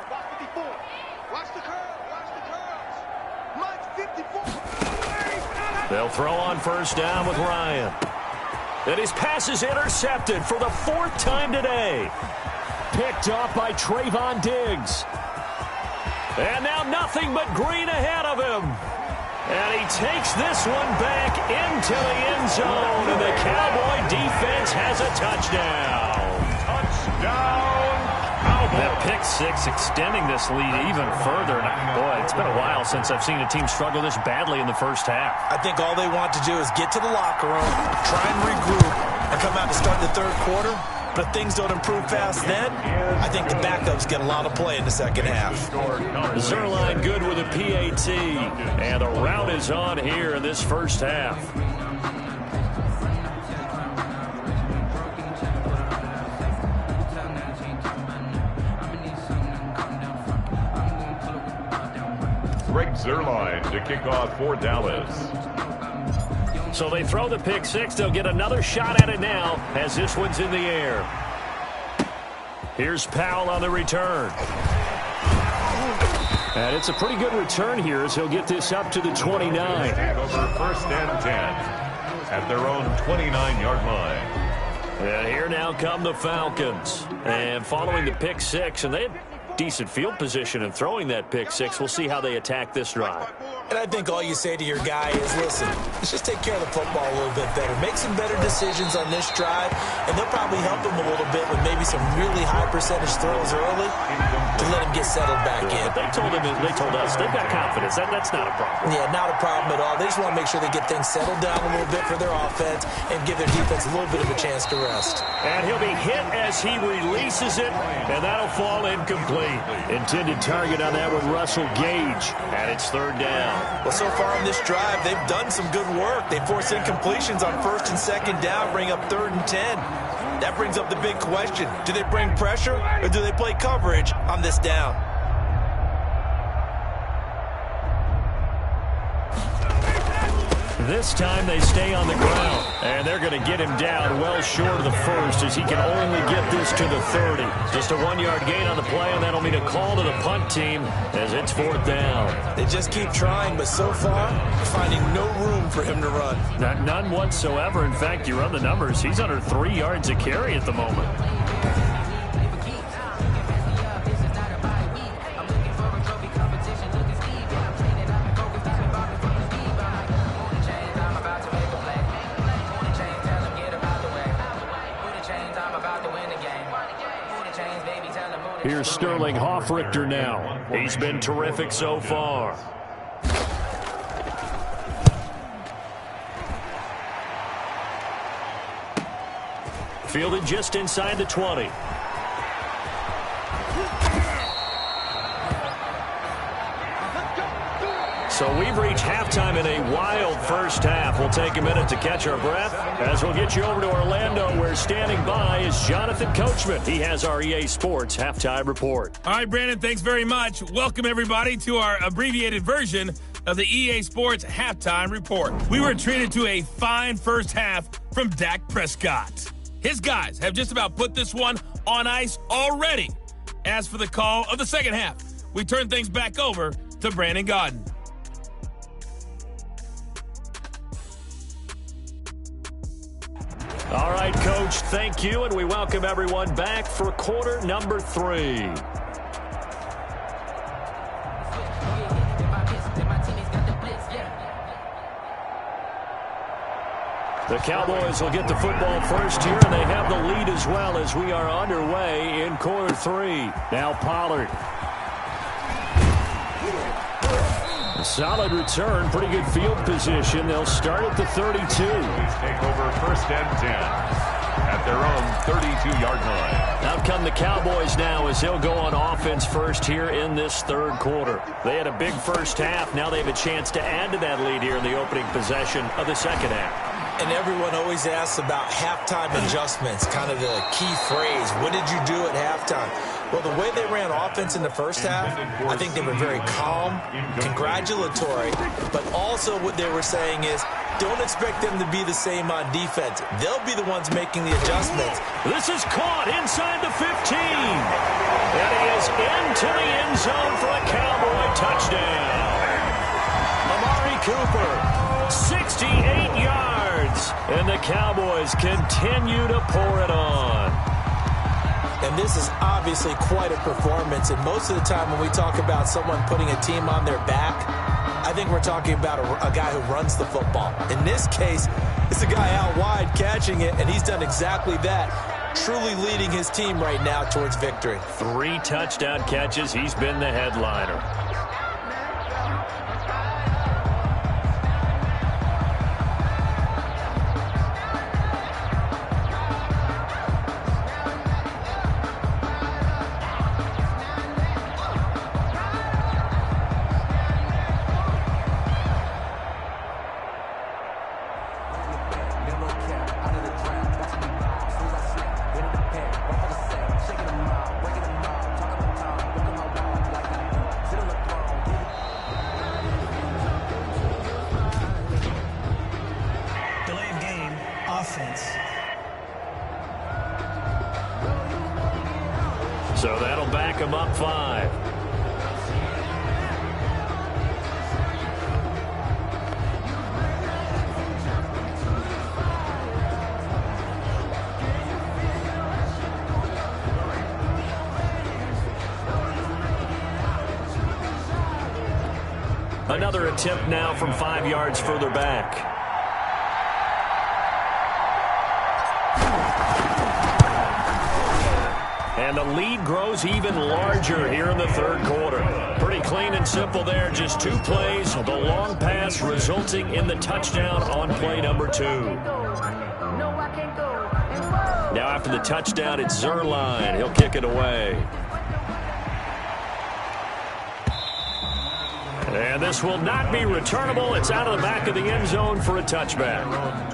They'll throw on first down with Ryan. And his pass is intercepted for the fourth time today. Picked off by Trayvon Diggs. And now nothing but green ahead of him. And he takes this one back into the end zone. And the Cowboy defense has a touchdown. Touchdown, That pick six extending this lead even further. And boy, it's been a while since I've seen a team struggle this badly in the first half. I think all they want to do is get to the locker room, try and regroup, and come out to start the third quarter. But if things don't improve fast then, I think the backups get a lot of play in the second half. Zerline good with a PAT. And the rout is on here in this first half. Greg Zerline to kick off for Dallas. So they throw the pick six. They'll get another shot at it now as this one's in the air. Here's Powell on the return. And it's a pretty good return here as he'll get this up to the 29. Over first and 10 at their own 29-yard line. And here now come the Falcons. And following the pick six, and they had decent field position in throwing that pick six. We'll see how they attack this drive. And I think all you say to your guy is, listen, let's just take care of the football a little bit better. Make some better decisions on this drive, and they'll probably help him a little bit with maybe some really high percentage throws early to let him get settled back in. But they told us they've got confidence. That's not a problem. Yeah, not a problem at all. They just want to make sure they get things settled down a little bit for their offense and give their defense a little bit of a chance to rest. And he'll be hit as he releases it, and that'll fall incomplete. Intended target on that one, Russell Gage, and it's third down. Well, so far on this drive, they've done some good work. They forced incompletions on first and second down, bring up third and 10. That brings up the big question. Do they bring pressure, or do they play coverage on this down? This time they stay on the ground, and they're going to get him down well short of the first as he can only get this to the 30. Just a 1-yard gain on the play, and that'll mean a call to the punt team as it's fourth down. They just keep trying, but so far, finding no room for him to run. None whatsoever. In fact, you run the numbers. He's under 3 yards a carry at the moment. Here's Sterling Hoffrichter now. He's been terrific so far. Fielded just inside the 20. So we've reached halftime in a wild first half. We'll take a minute to catch our breath as we'll get you over to Orlando, where standing by is Jonathan Coachman. He has our EA Sports Halftime Report. All right, Brandon, thanks very much. Welcome, everybody, to our abbreviated version of the EA Sports Halftime Report. We were treated to a fine first half from Dak Prescott. His guys have just about put this one on ice already. As for the call of the second half, we turn things back over to Brandon Gaudin. All right, Coach, thank you, and we welcome everyone back for quarter number 3. The Cowboys will get the football first here, and they have the lead as well as we are underway in quarter 3. Now Pollard. A solid return, pretty good field position. They'll start at the 32. Take over first and 10 at their own 32-yard line. Out come the Cowboys now as they'll go on offense first here in this third quarter. They had a big first half. Now they have a chance to add to that lead here in the opening possession of the second half. And everyone always asks about halftime adjustments, kind of the key phrase. What did you do at halftime? Well, the way they ran offense in the first half, I think they were very calm, congratulatory, but also what they were saying is, don't expect them to be the same on defense. They'll be the ones making the adjustments. This is caught inside the 15. And he is into the end zone for a Cowboy touchdown. Amari Cooper, 68 yards. And the Cowboys continue to pour it on. And this is obviously quite a performance. And most of the time when we talk about someone putting a team on their back, I think we're talking about a guy who runs the football. In this case, it's a guy out wide catching it, and he's done exactly that, truly leading his team right now towards victory. 3 touchdown catches. He's been the headliner. So that'll back him up 5. Another attempt now from 5 yards further back. And the lead grows even larger here in the third quarter. Pretty clean and simple there. Just 2 plays. The long pass resulting in the touchdown on play number 2. Now after the touchdown, it's Zerline. He'll kick it away. And this will not be returnable. It's out of the back of the end zone for a touchback.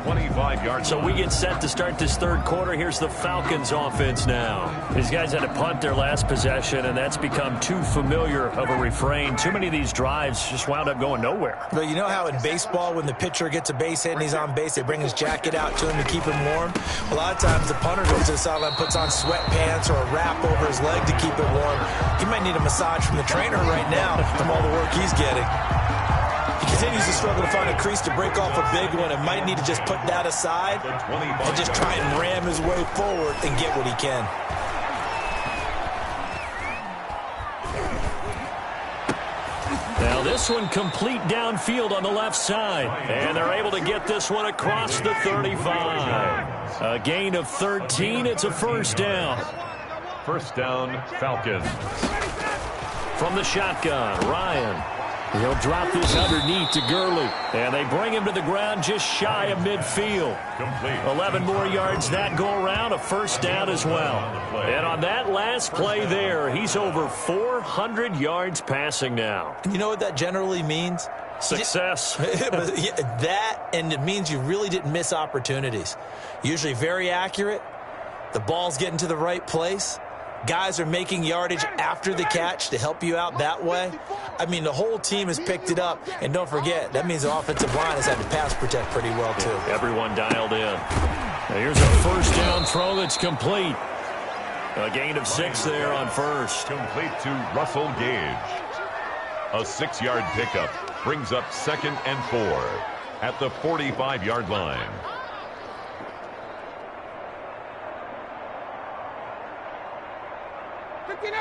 25 yards. So we get set to start this third quarter. Here's the Falcons offense now. These guys had to punt their last possession, and that's become too familiar of a refrain. Too many of these drives just wound up going nowhere. But you know how in baseball, when the pitcher gets a base hit and he's on base, they bring his jacket out to him to keep him warm? A lot of times the punter goes to the sideline, puts on sweatpants or a wrap over his leg to keep it warm. He might need a massage from the trainer right now from all the work he's getting. He continues to struggle to find a crease to break off a big one and might need to just put that aside and just try and ram his way forward and get what he can. Now this one complete downfield on the left side. And they're able to get this one across the 35. A gain of 13. It's a first down. First down, Falcons. From the shotgun, Ryan. He'll drop this underneath to Gurley. And they bring him to the ground just shy of midfield. Complete. 11 more yards that go around, a first down as well. And on that last play there, he's over 400 yards passing now. You know what that generally means? Success. That, and it means you really didn't miss opportunities. Usually very accurate. The ball's getting to the right place. Guys are making yardage after the catch to help you out that way. I mean, the whole team has picked it up. And don't forget, that means the offensive line has had to pass protect pretty well, too. Everyone dialed in. Now here's a first down throw that's complete. A gain of 6 there on first. Complete to Russell Gage. A 6-yard pickup brings up 2nd and 4 at the 45-yard line.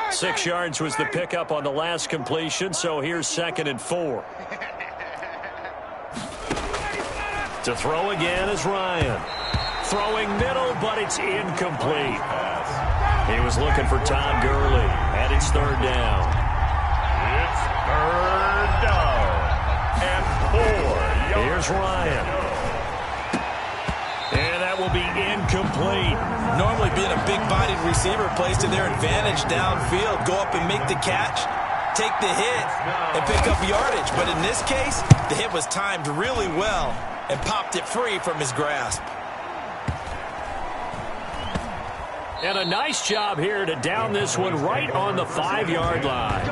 Six yards was the pickup on the last completion, so here's 2nd and 4. To throw again is Ryan. Throwing middle, but it's incomplete. He was looking for Todd Gurley, and it's 3rd down. It's 3rd down and 4 yards. Here's Ryan. And that will be incomplete. Normally being a big-bodied receiver plays to their advantage downfield. Go up and make the catch, take the hit, and pick up yardage. But in this case, the hit was timed really well and popped it free from his grasp. And a nice job here to down this one right on the 5-yard line.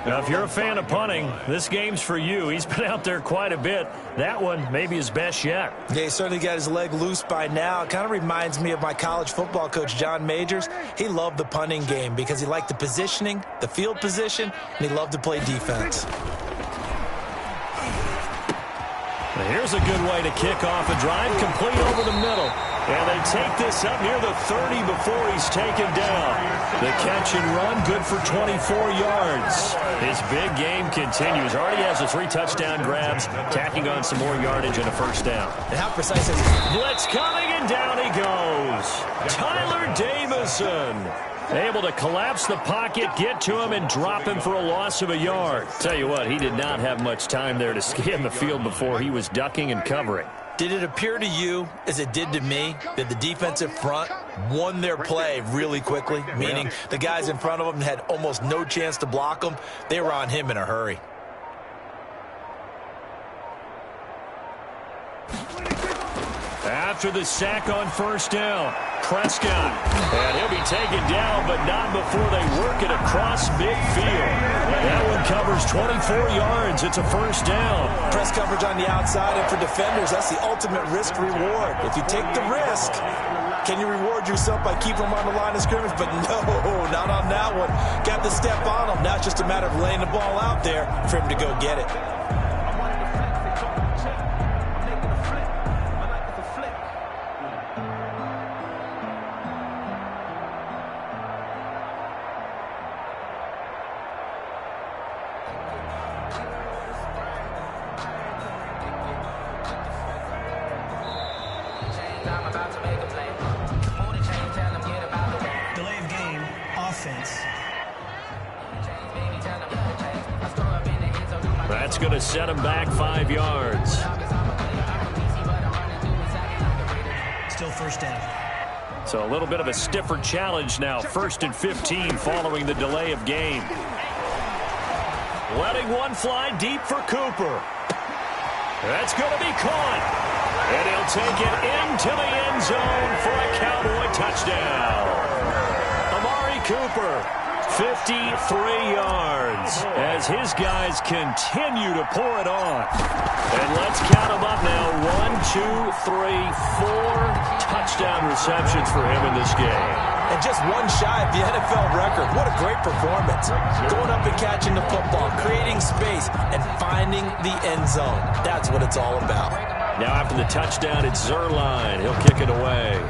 Now, if you're a fan of punting, this game's for you. He's been out there quite a bit. That one maybe his best yet. Yeah, he certainly got his leg loose by now. It kind of reminds me of my college football coach, John Majors. He loved the punting game because he liked the positioning, the field position, and he loved to play defense. Here's a good way to kick off a drive, complete over the middle. And they take this up near the 30 before he's taken down. The catch and run, good for 24 yards. His big game continues. Already has the 3 touchdown grabs, tacking on some more yardage and a first down. And how precise is he? Blitz coming, and down he goes. Tyler Davison. Able to collapse the pocket, get to him, and drop him for a loss of a yard. Tell you what, he did not have much time there to scan the field before he was ducking and covering. Did it appear to you, as it did to me, that the defensive front won their play really quickly? Meaning the guys in front of them had almost no chance to block him. They were on him in a hurry. After the sack on first down, Prescott. And he'll be taken down, but not before they work it across midfield. That one covers 24 yards. It's a first down. Press coverage on the outside, and for defenders, that's the ultimate risk-reward. If you take the risk, can you reward yourself by keeping them on the line of scrimmage? But no, not on that one. Got to step on them. Now it's just a matter of laying the ball out there for him to go get it. That's going to set him back 5 yards. Still first down. So a little bit of a stiffer challenge now. 1st and 15 following the delay of game. Letting one fly deep for Cooper. That's going to be caught. And he'll take it into the end zone for a Cowboy touchdown. Amari Cooper. 53 yards as his guys continue to pour it on. And let's count them up now. 1, 2, 3, 4 touchdown receptions for him in this game. And just one shy of the NFL record. What a great performance. Going up and catching the football, creating space, and finding the end zone. That's what it's all about. Now after the touchdown, it's Zerline. He'll kick it away.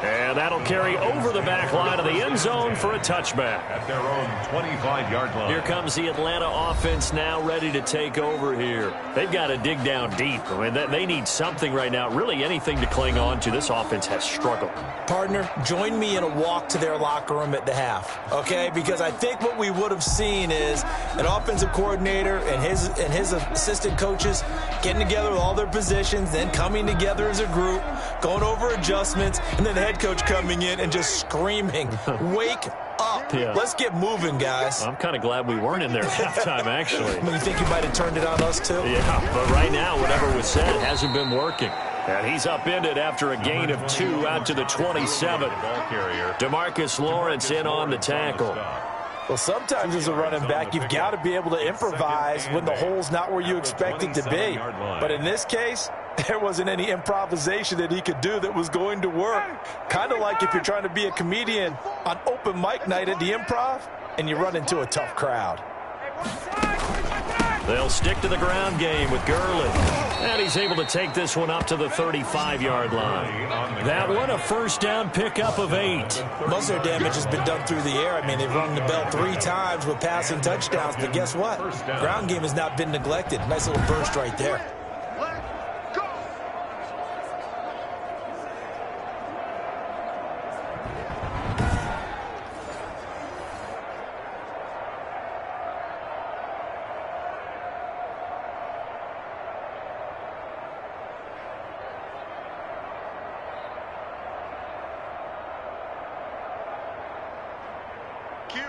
And that'll carry over the back line of the end zone for a touchback. At their own 25-yard line. Here comes the Atlanta offense now ready to take over here. They've got to dig down deep. I mean, they need something right now, really anything to cling on to. This offense has struggled. Partner, join me in a walk to their locker room at the half, okay? Because I think what we would have seen is an offensive coordinator and his assistant coaches getting together with all their positions, then coming together as a group, going over adjustments, and then the head coach coming in and just screaming, wake up. Yeah. Let's get moving, guys. I'm kind of glad we weren't in there at halftime, actually. You think you might have turned it on us, too? Yeah, but right now, whatever was said hasn't been working. And he's upended after a gain of 2 out to the 27. DeMarcus Lawrence in on the tackle. Well, sometimes as a running back, you've got to be able to improvise when the hole's not where you expect it to be. But in this case, there wasn't any improvisation that he could do that was going to work. Kind of like if you're trying to be a comedian on open mic night at the Improv and you run into a tough crowd. They'll stick to the ground game with Gurley. And he's able to take this one up to the 35-yard line. That one a first down pickup of 8. Most of their damage has been done through the air. I mean, they've rung the bell 3 times with passing touchdowns. But guess what? Ground game has not been neglected. Nice little burst right there.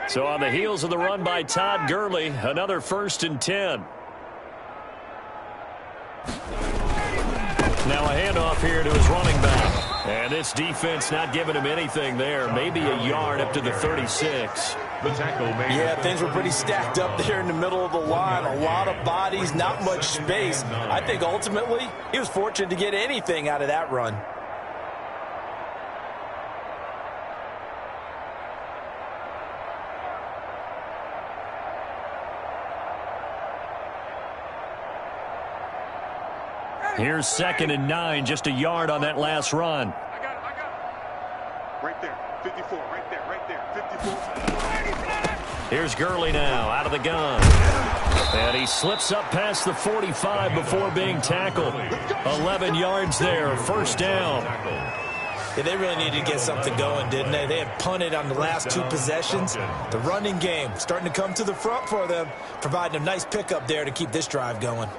So on the heels of the run by Todd Gurley, another 1st and 10. Now a handoff here to his And this defense not giving him anything there. Maybe a yard up to the 36. The tackle made. Yeah, things were pretty stacked up there in the middle of the line. A lot of bodies, not much space. I think ultimately he was fortunate to get anything out of that run. Here's 2nd and 9, just a yard on that last run. I got it. Right there, 54, right there, 54. Here's Gurley now, out of the gun. And he slips up past the 45 before being tackled. 11 yards there, first down. Yeah, they really needed to get something going, didn't they? They had punted on the last 2 possessions. The running game starting to come to the front for them, providing a nice pickup there to keep this drive going.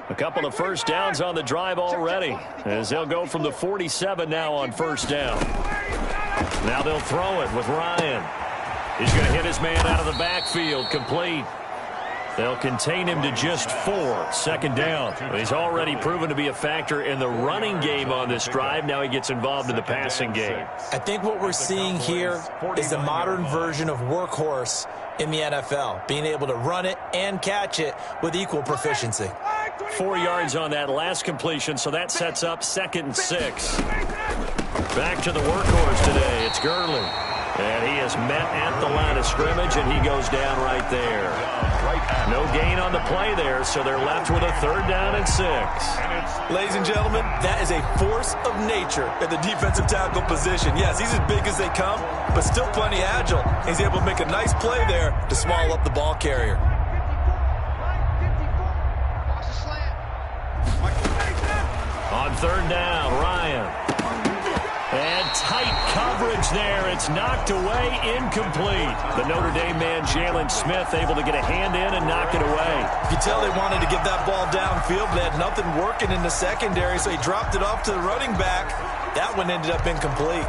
A couple of first downs on the drive already, as they'll go from the 47 now on first down. Now they'll throw it with Ryan. He's going to hit his man out of the backfield, complete. They'll contain him to just 4, second down. He's already proven to be a factor in the running game on this drive. Now he gets involved in the passing game. I think what we're seeing here is the modern version of workhorse in the NFL, being able to run it and catch it with equal proficiency. 4 yards on that last completion, so that sets up 2nd and 6. Back to the workhorse today. It's Gurley. And he is met at the line of scrimmage, and he goes down right there. No gain on the play there, so they're left with a 3rd down and 6. Ladies and gentlemen, that is a force of nature at the defensive tackle position. Yes, he's as big as they come, but still plenty agile. He's able to make a nice play there to swallow up the ball carrier. On 3rd down, Ryan. And tight coverage there. It's knocked away, incomplete. The Notre Dame man, Jalen Smith, able to get a hand in and knock it away. You could tell they wanted to get that ball downfield, but they had nothing working in the secondary, so he dropped it off to the running back. That one ended up incomplete.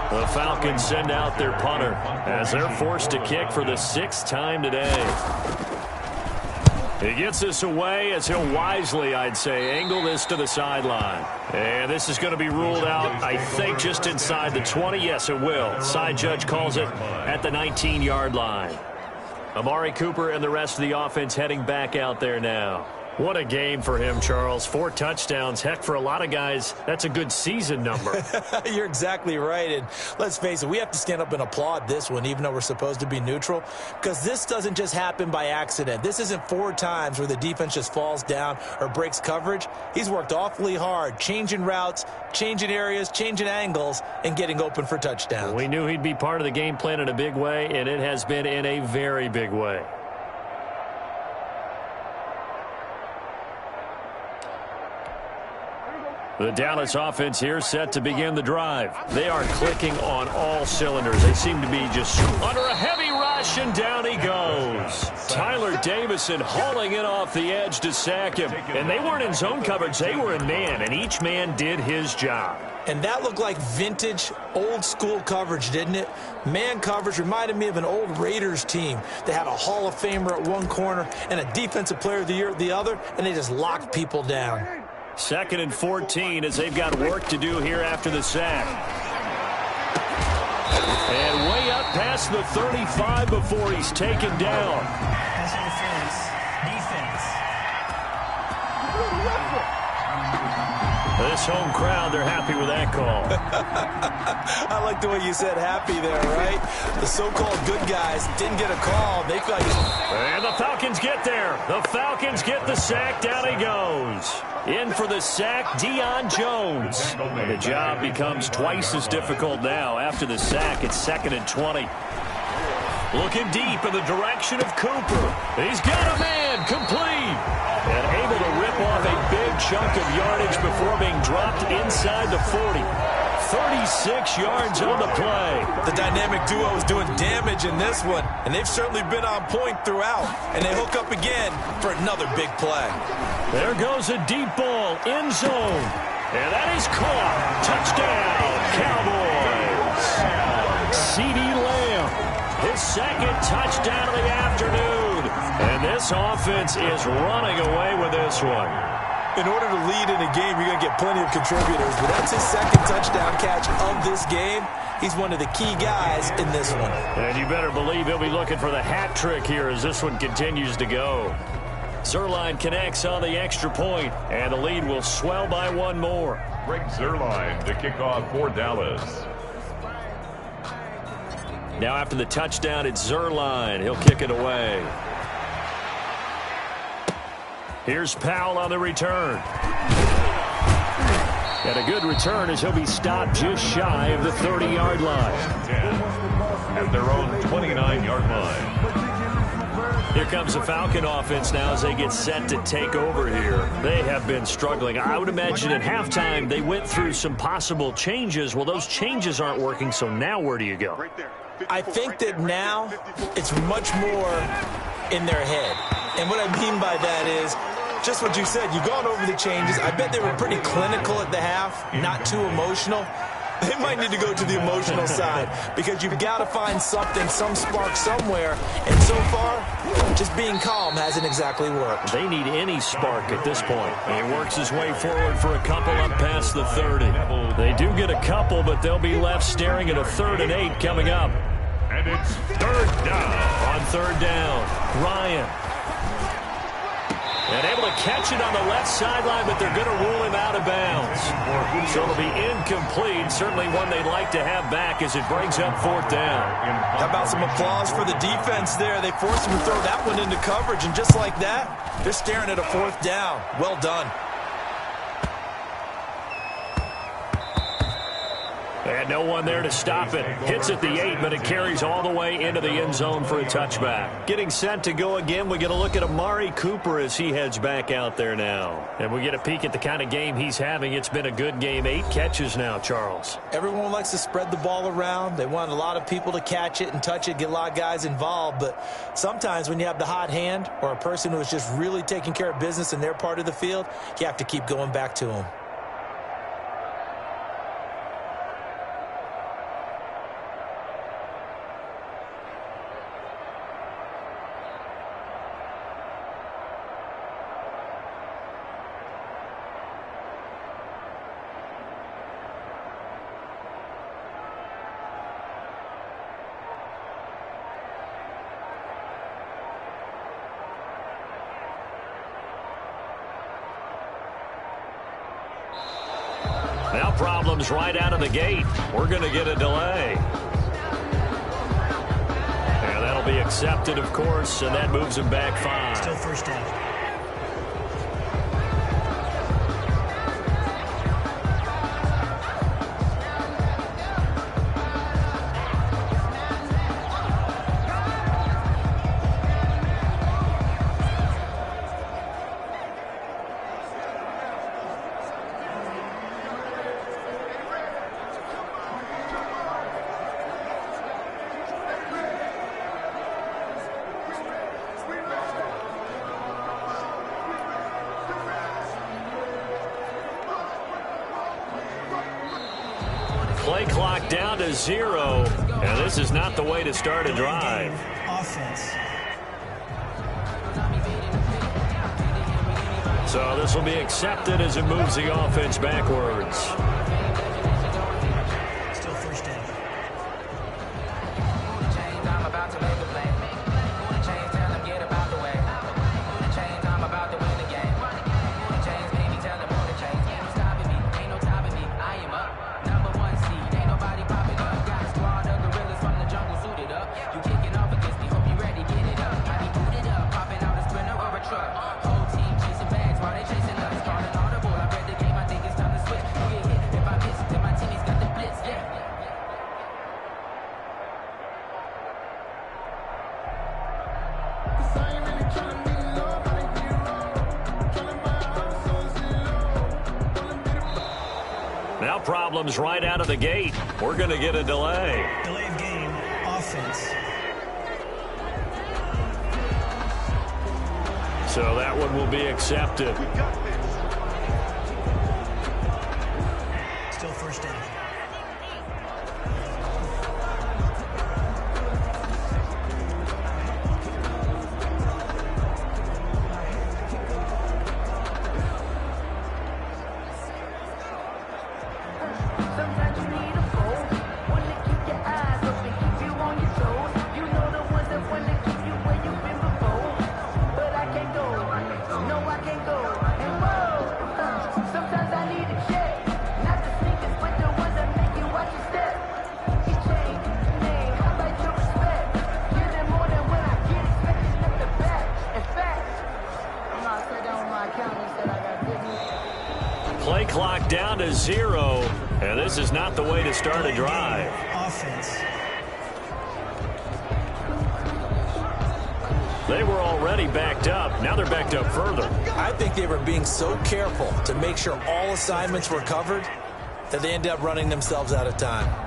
The Falcons send out their punter as they're forced to kick for the 6th time today. He gets this away as he'll wisely, I'd say, angle this to the sideline. And this is going to be ruled out, I think, just inside the 20. Yes, it will. Side judge calls it at the 19-yard line. Amari Cooper and the rest of the offense heading back out there now. What a game for him, Charles. 4 touchdowns. Heck, for a lot of guys, that's a good season number. You're exactly right. And let's face it, we have to stand up and applaud this one, even though we're supposed to be neutral, because this doesn't just happen by accident. This isn't 4 times where the defense just falls down or breaks coverage. He's worked awfully hard, changing routes, changing areas, changing angles, and getting open for touchdowns. We knew he'd be part of the game plan in a big way, and it has been in a very big way. The Dallas offense here set to begin the drive. They are clicking on all cylinders. They seem to be just under a heavy rush, and down he goes. Tyler Davison hauling it off the edge to sack him. And they weren't in zone coverage. They were in man, and each man did his job. And that looked like vintage, old-school coverage, didn't it? Man coverage reminded me of an old Raiders team that had a Hall of Famer at one corner and a Defensive Player of the Year at the other, and they just locked people down. 2nd and 14 as they've got work to do here after the sack. And way up past the 35 before he's taken down. Pass interference. Defense. This home crowd, they're happy with that call. I like the way you said happy there, right? The so-called good guys didn't get a call. They thought and the Falcons get there. The Falcons get the sack. Down he goes. In for the sack, Deion Jones. And the job becomes twice as difficult now. After the sack, it's 2nd and 20. Looking deep in the direction of Cooper. He's got a man, complete. And able to rip off a big chunk of yardage before being dropped inside the 40. 36 yards on the play. The dynamic duo is doing damage in this one, and they've certainly been on point throughout. And they hook up again for another big play. There goes a deep ball, end zone. And that is caught. Touchdown, Cowboys. CeeDee Lamb, his second touchdown of the afternoon. And this offense is running away with this one. In order to lead in a game, you're going to get plenty of contributors, but that's his second touchdown catch of this game. He's one of the key guys in this one. And you better believe he'll be looking for the hat trick here as this one continues to go. Zuerlein connects on the extra point, and the lead will swell by one more. Greg Zuerlein to kick off for Dallas. Now after the touchdown, it's Zuerlein. He'll kick it away. Here's Powell on the return. And a good return as he'll be stopped just shy of the 30-yard line. 10 at their own 29-yard line. Here comes the Falcon offense now as they get set to take over here. They have been struggling. I would imagine at halftime they went through some possible changes. Well, those changes aren't working, so now where do you go? I think that now it's much more in their head. And what I mean by that is just what you said. You've gone over the changes. I bet they were pretty clinical at the half, not too emotional. They might need to go to the emotional side because you've got to find something, some spark somewhere. And so far, just being calm hasn't exactly worked. They need any spark at this point. He works his way forward for a couple up past the 30. They do get a couple, but they'll be left staring at a 3rd and 8 coming up. And it's 3rd down. On 3rd down, Ryan. And able to catch it on the left sideline, but they're going to rule him out of bounds. So it'll be incomplete. Certainly one they'd like to have back as it brings up 4th down. How about some applause for the defense there? They forced him to throw that one into coverage, and just like that, they're staring at a 4th down. Well done. And no one there to stop it. Hits at the 8, but it carries all the way into the end zone for a touchback. Getting set to go again, we get a look at Amari Cooper as he heads back out there now. And we get a peek at the kind of game he's having. It's been a good game. 8 catches now, Charles. Everyone likes to spread the ball around. They want a lot of people to catch it and touch it, get a lot of guys involved. But sometimes when you have the hot hand or a person who is just really taking care of business in their part of the field, you have to keep going back to them. Now problems right out of the gate. We're going to get a delay. And that'll be accepted, of course, and that moves him back 5. Still 1st down. Play clock down to 0, and this is not the way to start a drive. Offense. So this will be accepted as it moves the offense backwards. Still 1st down. comes right out of the gate. We're going to get a delay. Delay of game, offense. So that one will be accepted. Still first down. Play clock down to 0, and this is not the way to start a drive. Offense. They were already backed up. Now they're backed up further. I think they were being so careful to make sure all assignments were covered that they ended up running themselves out of time.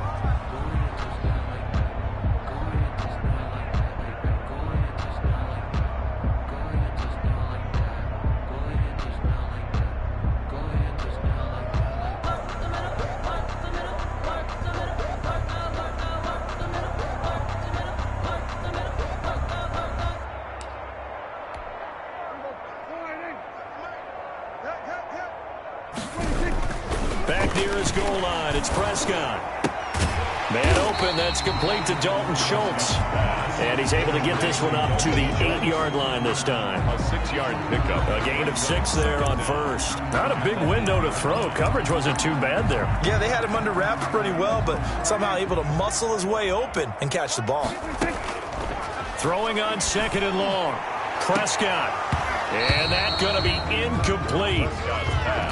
Back near his goal line, it's Prescott. Man open, that's complete to Dalton Schultz. And he's able to get this one up to the 8-yard line this time. A 6-yard pickup. A gain of 6 there on first. Not a big window to throw. Coverage wasn't too bad there. Yeah, they had him under wraps pretty well, but somehow able to muscle his way open and catch the ball. Throwing on 2nd and long. Prescott. And that's going to be incomplete.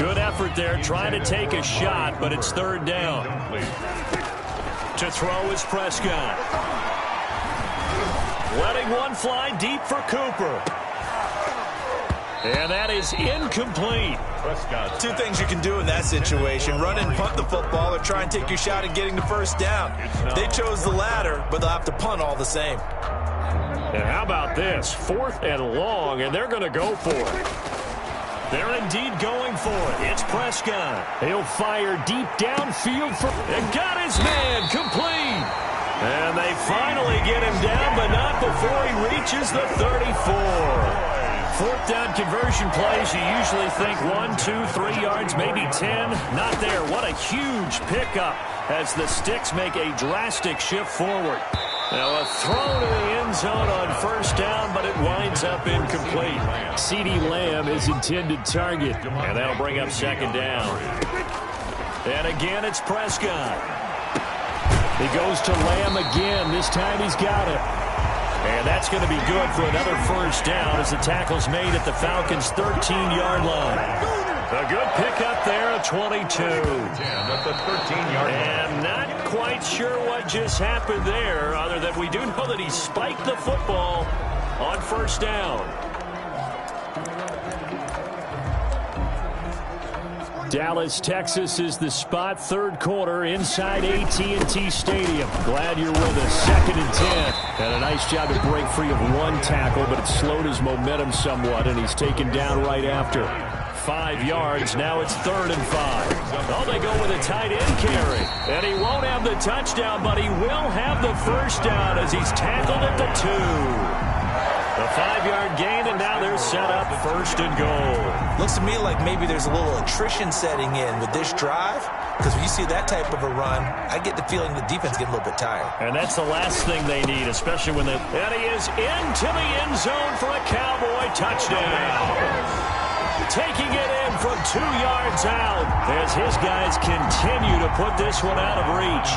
Good effort there, trying to take a shot, but it's 3rd down. To throw is Prescott. Letting one fly deep for Cooper. And that is incomplete. Prescott. Two things you can do in that situation: run and punt the football, or try and take your shot at getting the first down. They chose the latter, but they'll have to punt all the same. And how about this? 4th and long, and they're going to go for it. They're indeed going for it. It's Prescott. He'll fire deep downfield and got his man complete. And they finally get him down, but not before he reaches the 34. 4th down conversion plays, you usually think 1, 2, 3 yards, maybe 10. Not there. What a huge pickup as the Sticks make a drastic shift forward. Now a throw to the end zone on 1st down, but it winds up incomplete. CeeDee Lamb is intended target, and that'll bring up 2nd down. And again, it's Prescott. He goes to Lamb again. This time he's got it. And that's going to be good for another 1st down as the tackle's made at the Falcons' 13-yard line. A good pickup there at 22. At the 13-yard line. And not quite sure what just happened there, other than we do know that he spiked the football on 1st down. Dallas, Texas is the spot. 3rd quarter inside AT&T Stadium. Glad you're with us. 2nd and 10. And a nice job to break free of one tackle, but it slowed his momentum somewhat, and he's taken down right after. 5 yards. Now it's 3rd and 5. Oh, they go with a tight end carry. And he won't have the touchdown, but he will have the 1st down as he's tackled at the 2. A 5-yard gain, and now they're set up 1st and goal. Looks to me like maybe there's a little attrition setting in with this drive, because when you see that type of a run, I get the feeling the defense get a little bit tired. And that's the last thing they need, especially when they... And he is into the end zone for a Cowboy touchdown. Taking it in from 2 yards out as his guys continue to put this one out of reach.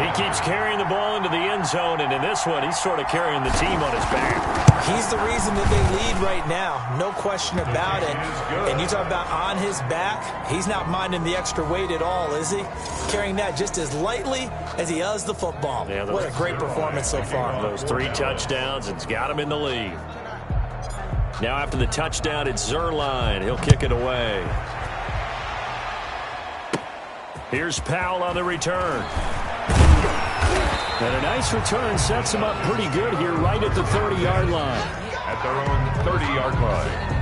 He keeps carrying the ball into the end zone, and in this one, he's sort of carrying the team on his back. He's the reason that they lead right now, no question about it. And you talk about on his back, he's not minding the extra weight at all, is he? Carrying that just as lightly as he does the football. Yeah, what a great performance so far. Those 3 touchdowns, it's got him in the lead. Now after the touchdown, it's Zuerlein. He'll kick it away. Here's Powell on the return. And a nice return sets him up pretty good here right at the 30-yard line. At their own 30-yard line.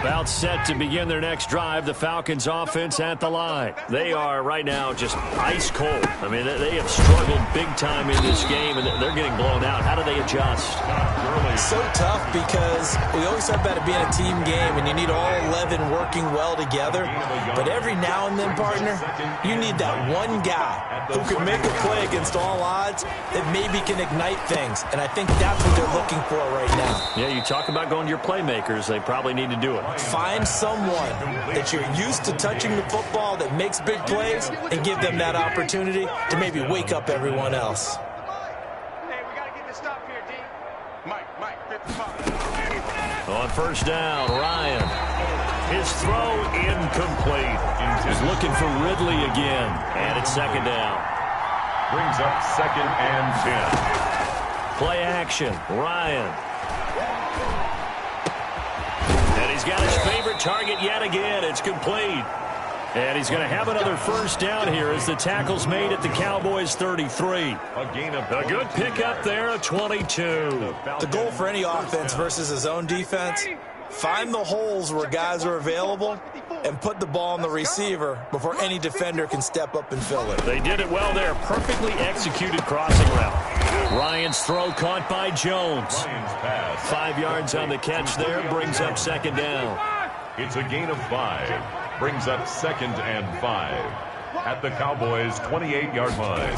About set to begin their next drive, the Falcons offense at the line. They are right now just ice cold. I mean, they have struggled big time in this game, and they're getting blown out. How do they adjust? So tough because we always talk about it being a team game, and you need all 11 working well together. But every now and then, partner, you need that one guy who can make a play against all odds that maybe can ignite things. And I think that's what they're looking for right now. Yeah, you talk about going to your playmakers. They probably need to do it. Find someone that you're used to touching the football that makes big plays and give them that opportunity to maybe wake up everyone else. Hey, we got to get this stop here, D. Mike, 55. On first down, Ryan. His throw incomplete. He's looking for Ridley again. And it's second down. Brings up 2nd and 10. Play action, Ryan. And he's got his favorite target yet again. It's complete. And he's going to have another first down here as the tackle's made at the Cowboys' 33. A good pickup there, a 22. The goal for any offense versus his own defense, find the holes where guys are available and put the ball on the receiver before any defender can step up and fill it. They did it well there. Perfectly executed crossing route. Ryan's throw caught by Jones. 5 yards on the catch there, brings up second down. It's a gain of 5. Brings up 2nd and 5. At the Cowboys' 28-yard line.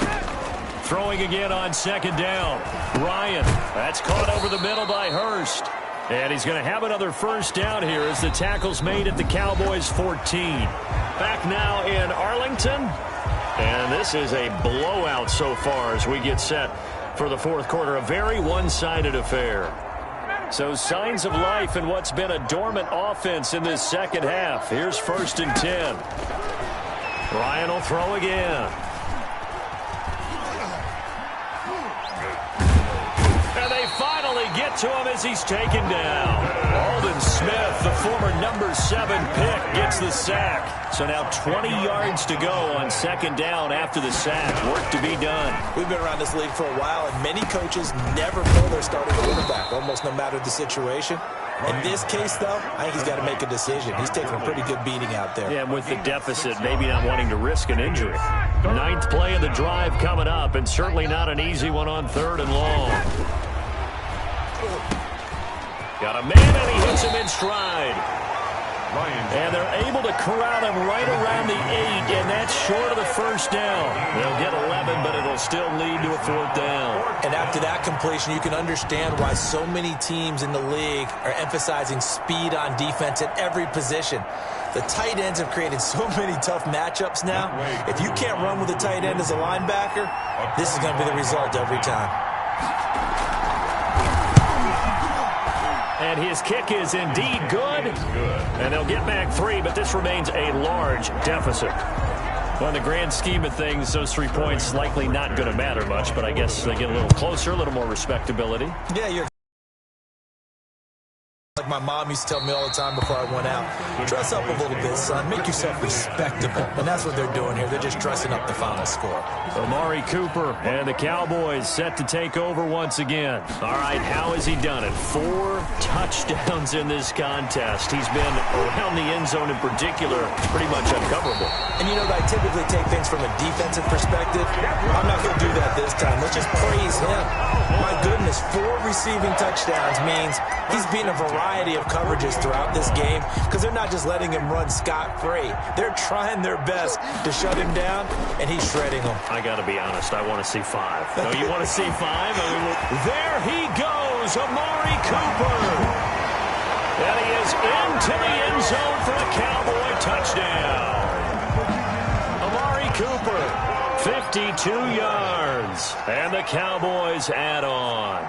Throwing again on second down. Ryan, that's caught over the middle by Hurst. And he's going to have another first down here as the tackle's made at the Cowboys' 14. Back now in Arlington. And this is a blowout so far as we get set for the fourth quarter. A very one-sided affair. So signs of life in what's been a dormant offense in this second half. Here's 1st and 10. Ryan will throw again. And they finally get to him as he's taken down. Aldon Smith, the former number 7 pick, gets the sack. So now 20 yards to go on second down after the sack. Work to be done. We've been around this league for a while, and many coaches never pull their starting quarterback, almost no matter the situation. In this case, though, I think he's got to make a decision. He's taking a pretty good beating out there. Yeah, with the deficit, maybe not wanting to risk an injury. 9th play of the drive coming up, and certainly not an easy one on 3rd and long. Got a man, and he hits him in stride. And they're able to corral him right around the 8, and that's short of the first down. They'll get 11, but it'll still lead to a 4th down. And after that completion, you can understand why so many teams in the league are emphasizing speed on defense at every position. The tight ends have created so many tough matchups now. If you can't run with a tight end as a linebacker, this is going to be the result every time. And his kick is indeed good. And they'll get back 3, but this remains a large deficit. Well, in the grand scheme of things, those 3 points likely not going to matter much, but I guess they get a little closer, a little more respectability. Yeah, you're like my mom used to tell me all the time before I went out, dress up a little bit, son. Make yourself respectable. And that's what they're doing here. They're just dressing up the final score. Amari Cooper and the Cowboys set to take over once again. All right, how has he done it? 4 touchdowns in this contest. He's been around the end zone in particular, pretty much uncoverable. And you know, I typically take things from a defensive perspective. I'm not going to do that this time. Let's just praise him. My goodness, 4 receiving touchdowns means he's been a variety of coverages throughout this game because they're not just letting him run scot-free. They're trying their best to shut him down, and he's shredding them. I got to be honest, I want to see 5. No, you want to see 5? There he goes, Amari Cooper. And he is into the end zone for a Cowboy touchdown. Amari Cooper, 52 yards, and the Cowboys add on.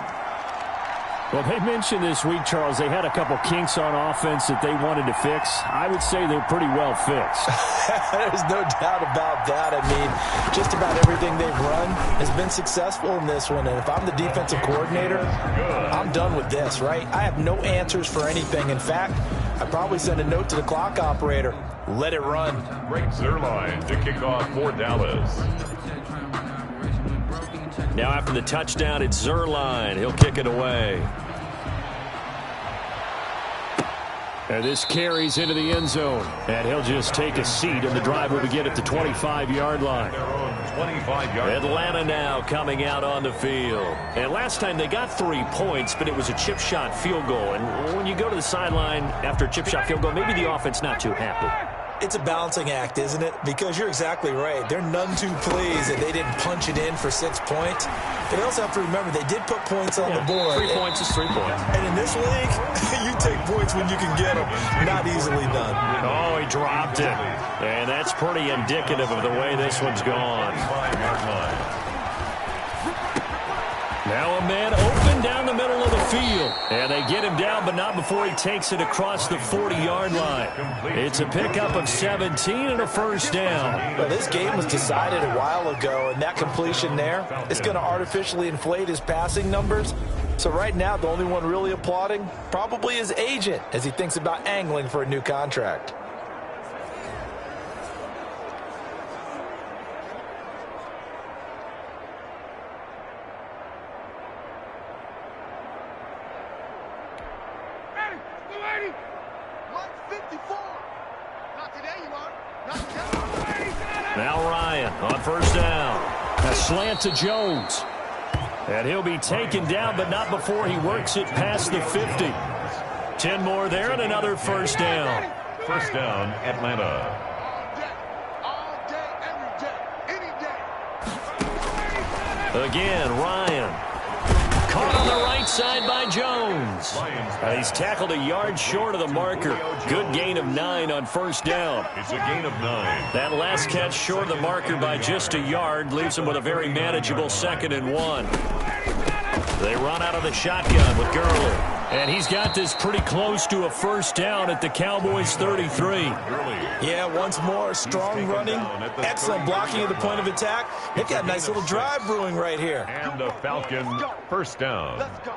Well, they mentioned this week, Charles, they had a couple kinks on offense that they wanted to fix. I would say they're pretty well fixed. There's no doubt about that. I mean, just about everything they've run has been successful in this one. And if I'm the defensive coordinator, I'm done with this, right? I have no answers for anything. In fact, I'd probably send a note to the clock operator. Let it run. Greg Zuerlein to kick off for Dallas. Now after the touchdown, it's Zuerlein. He'll kick it away. And this carries into the end zone. And he'll just take a seat, and the drive will begin at the 25-yard line. 25-yard. Atlanta now coming out on the field. And last time they got 3 points, but it was a chip shot field goal. And when you go to the sideline after a chip shot field goal, maybe the offense not too happy. It's a balancing act, isn't it? Because you're exactly right. They're none too pleased that they didn't punch it in for 6 points. But they also have to remember they did put points on the board. 3 points is 3 points. And in this league, you take points when you can get them. Not easily done. Oh, he dropped it. And that's pretty indicative of the way this one's gone. 5-yard line. Now a man open down the middle of the field. And they get him down, but not before he takes it across the 40-yard line. It's a pickup of 17 and a first down. Well, this game was decided a while ago, and that completion there is going to artificially inflate his passing numbers. So right now, the only one really applauding probably his agent as he thinks about angling for a new contract. Now Ryan on first down. A slant to Jones. And he'll be taken down, but not before he works it past the 50. 10 more there and another first down. First down, Atlanta. Again, Ryan. Caught on the right side by Jones. He's tackled a yard short of the marker. Good gain of 9 on first down. It's a gain of 9. That last catch short of the marker by just a yard leaves him with a very manageable 2nd and 1. They run out of the shotgun with Gurley. And he's got this pretty close to a first down at the Cowboys' 33. Yeah, once more, strong running, excellent blocking at the point of attack. They've got a nice little drive brewing right here. And the Falcon first down. Let's go.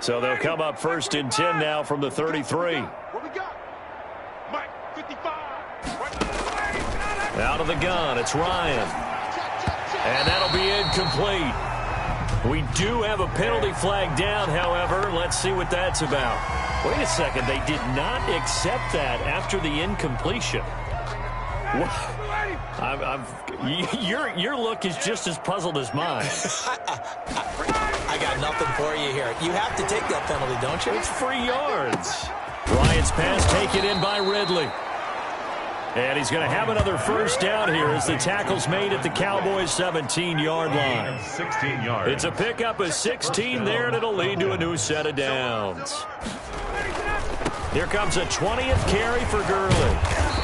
So they'll come up 1st and 10 now from the 33. What we got? Mike, 55. Out of the gun, it's Ryan. And that'll be incomplete. We do have a penalty flag down, however. Let's see what that's about. Wait a second. They did not accept that after the incompletion. Your look is just as puzzled as mine. I got nothing for you here. You have to take that penalty, don't you? It's free yards. Ryan's pass taken in by Ridley. And he's going to have another first down here as the tackle's made at the Cowboys' 17-yard line. 16 yards. It's a pickup of 16 there, and it'll lead to a new set of downs. Here comes a 20th carry for Gurley.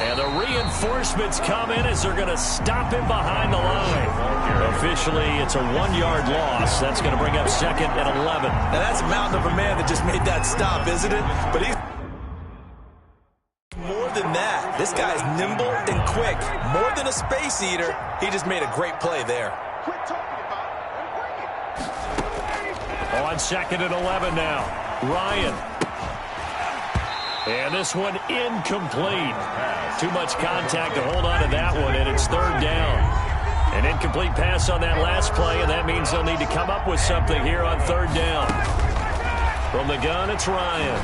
And the reinforcements come in as they're going to stop him behind the line. Officially, it's a 1-yard loss. That's going to bring up 2nd and 11. Now, that's a mountain of a man that just made that stop, isn't it? But he's more than that. This guy's nimble and quick. More than a space eater. He just made a great play there. Quit talking about it. On 2nd and 11 now. Ryan. And this one incomplete. Too much contact to hold on to that one, and it's 3rd down. An incomplete pass on that last play, and that means they'll need to come up with something here on 3rd down. From the gun, it's Ryan.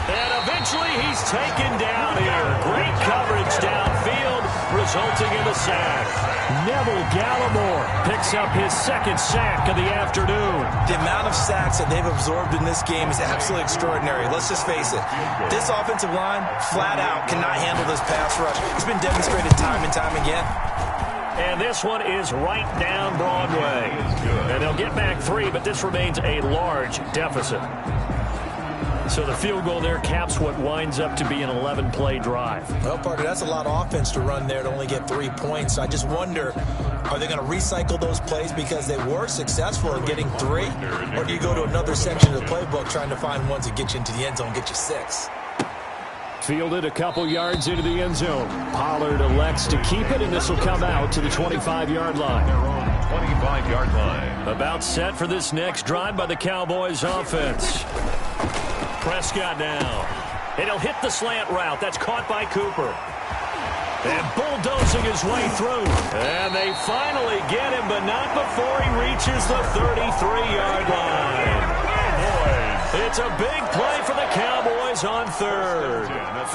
And eventually he's taken down here. Great coverage downfield, resulting in a sack. Neville Gallimore picks up his 2nd sack of the afternoon. The amount of sacks that they've absorbed in this game is absolutely extraordinary. Let's just face it. This offensive line, flat out, cannot handle this pass rush. It's been demonstrated time and time again. And this one is right down Broadway. And they'll get back 3, but this remains a large deficit. So the field goal there caps what winds up to be an 11-play drive. Well, partner, that's a lot of offense to run there to only get 3 points. So I just wonder, are they going to recycle those plays because they were successful in getting 3? Or do you go to another section of the playbook trying to find ones that get you into the end zone, get you 6? Fielded a couple yards into the end zone. Pollard elects to keep it, and this will come out to the 25-yard line. Their own 25-yard line. About set for this next drive by the Cowboys offense. Prescott now. And he'll hit the slant route. That's caught by Cooper. And bulldozing his way through. And they finally get him, but not before he reaches the 33-yard line. It's a big play for the Cowboys on third.